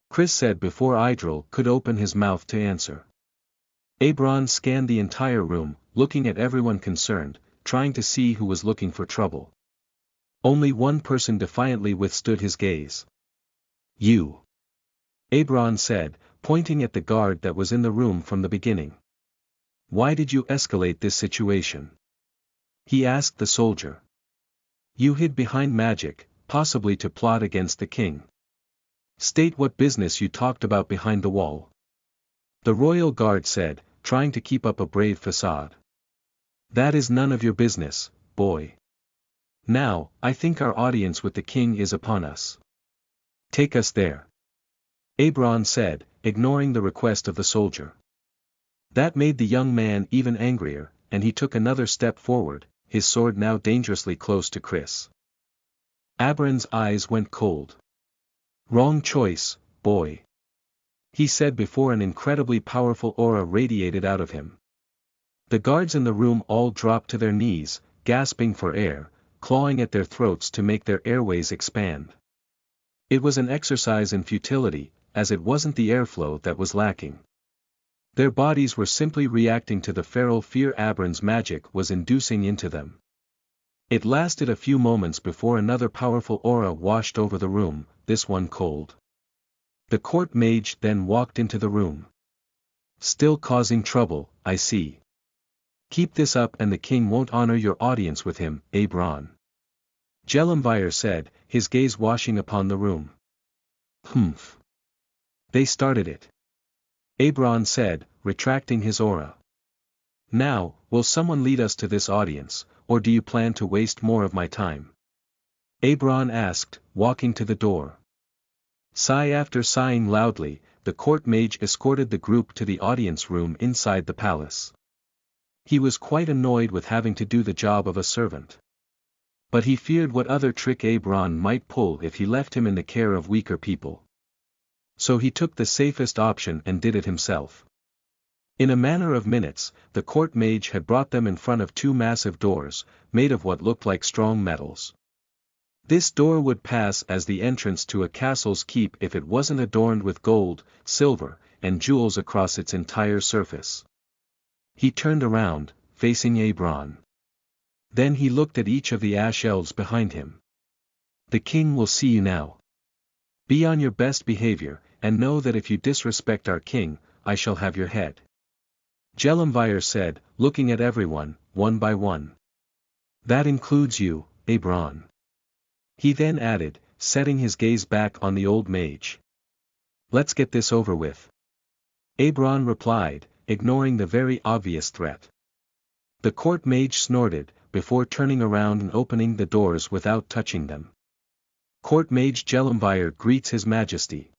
Chris said before Idril could open his mouth to answer. Eberron scanned the entire room, looking at everyone concerned, trying to see who was looking for trouble. Only one person defiantly withstood his gaze. You. Eberron said, pointing at the guard that was in the room from the beginning. Why did you escalate this situation? He asked the soldier. You hid behind magic, possibly to plot against the king. State what business you talked about behind the wall. The royal guard said, trying to keep up a brave facade. That is none of your business, boy. Now, I think our audience with the king is upon us. Take us there. Eberron said, ignoring the request of the soldier. That made the young man even angrier, and he took another step forward, his sword now dangerously close to Chris. Eberron's eyes went cold. Wrong choice, boy. He said before an incredibly powerful aura radiated out of him. The guards in the room all dropped to their knees, gasping for air, clawing at their throats to make their airways expand. It was an exercise in futility, as it wasn't the airflow that was lacking. Their bodies were simply reacting to the feral fear Eberron's magic was inducing into them. It lasted a few moments before another powerful aura washed over the room, this one cold. The court mage then walked into the room. Still causing trouble, I see. Keep this up and the king won't honor your audience with him, Eberron. Gelumvir said, his gaze washing upon the room. Humph. They started it. Eberron said, retracting his aura. Now, will someone lead us to this audience, or do you plan to waste more of my time? Eberron asked, walking to the door. Sigh after sighing loudly, the court mage escorted the group to the audience room inside the palace. He was quite annoyed with having to do the job of a servant. But he feared what other trick Eberron might pull if he left him in the care of weaker people. So he took the safest option and did it himself. In a matter of minutes, the court mage had brought them in front of two massive doors, made of what looked like strong metals. This door would pass as the entrance to a castle's keep if it wasn't adorned with gold, silver, and jewels across its entire surface. He turned around, facing Abron. Then he looked at each of the ash elves behind him. The king will see you now. Be on your best behavior, and know that if you disrespect our king, I shall have your head. Gelumvir said, looking at everyone, one by one. That includes you, Abron. He then added, setting his gaze back on the old mage. Let's get this over with. Abron replied, ignoring the very obvious threat. The court mage snorted, before turning around and opening the doors without touching them. Court mage Gelumvir greets his majesty.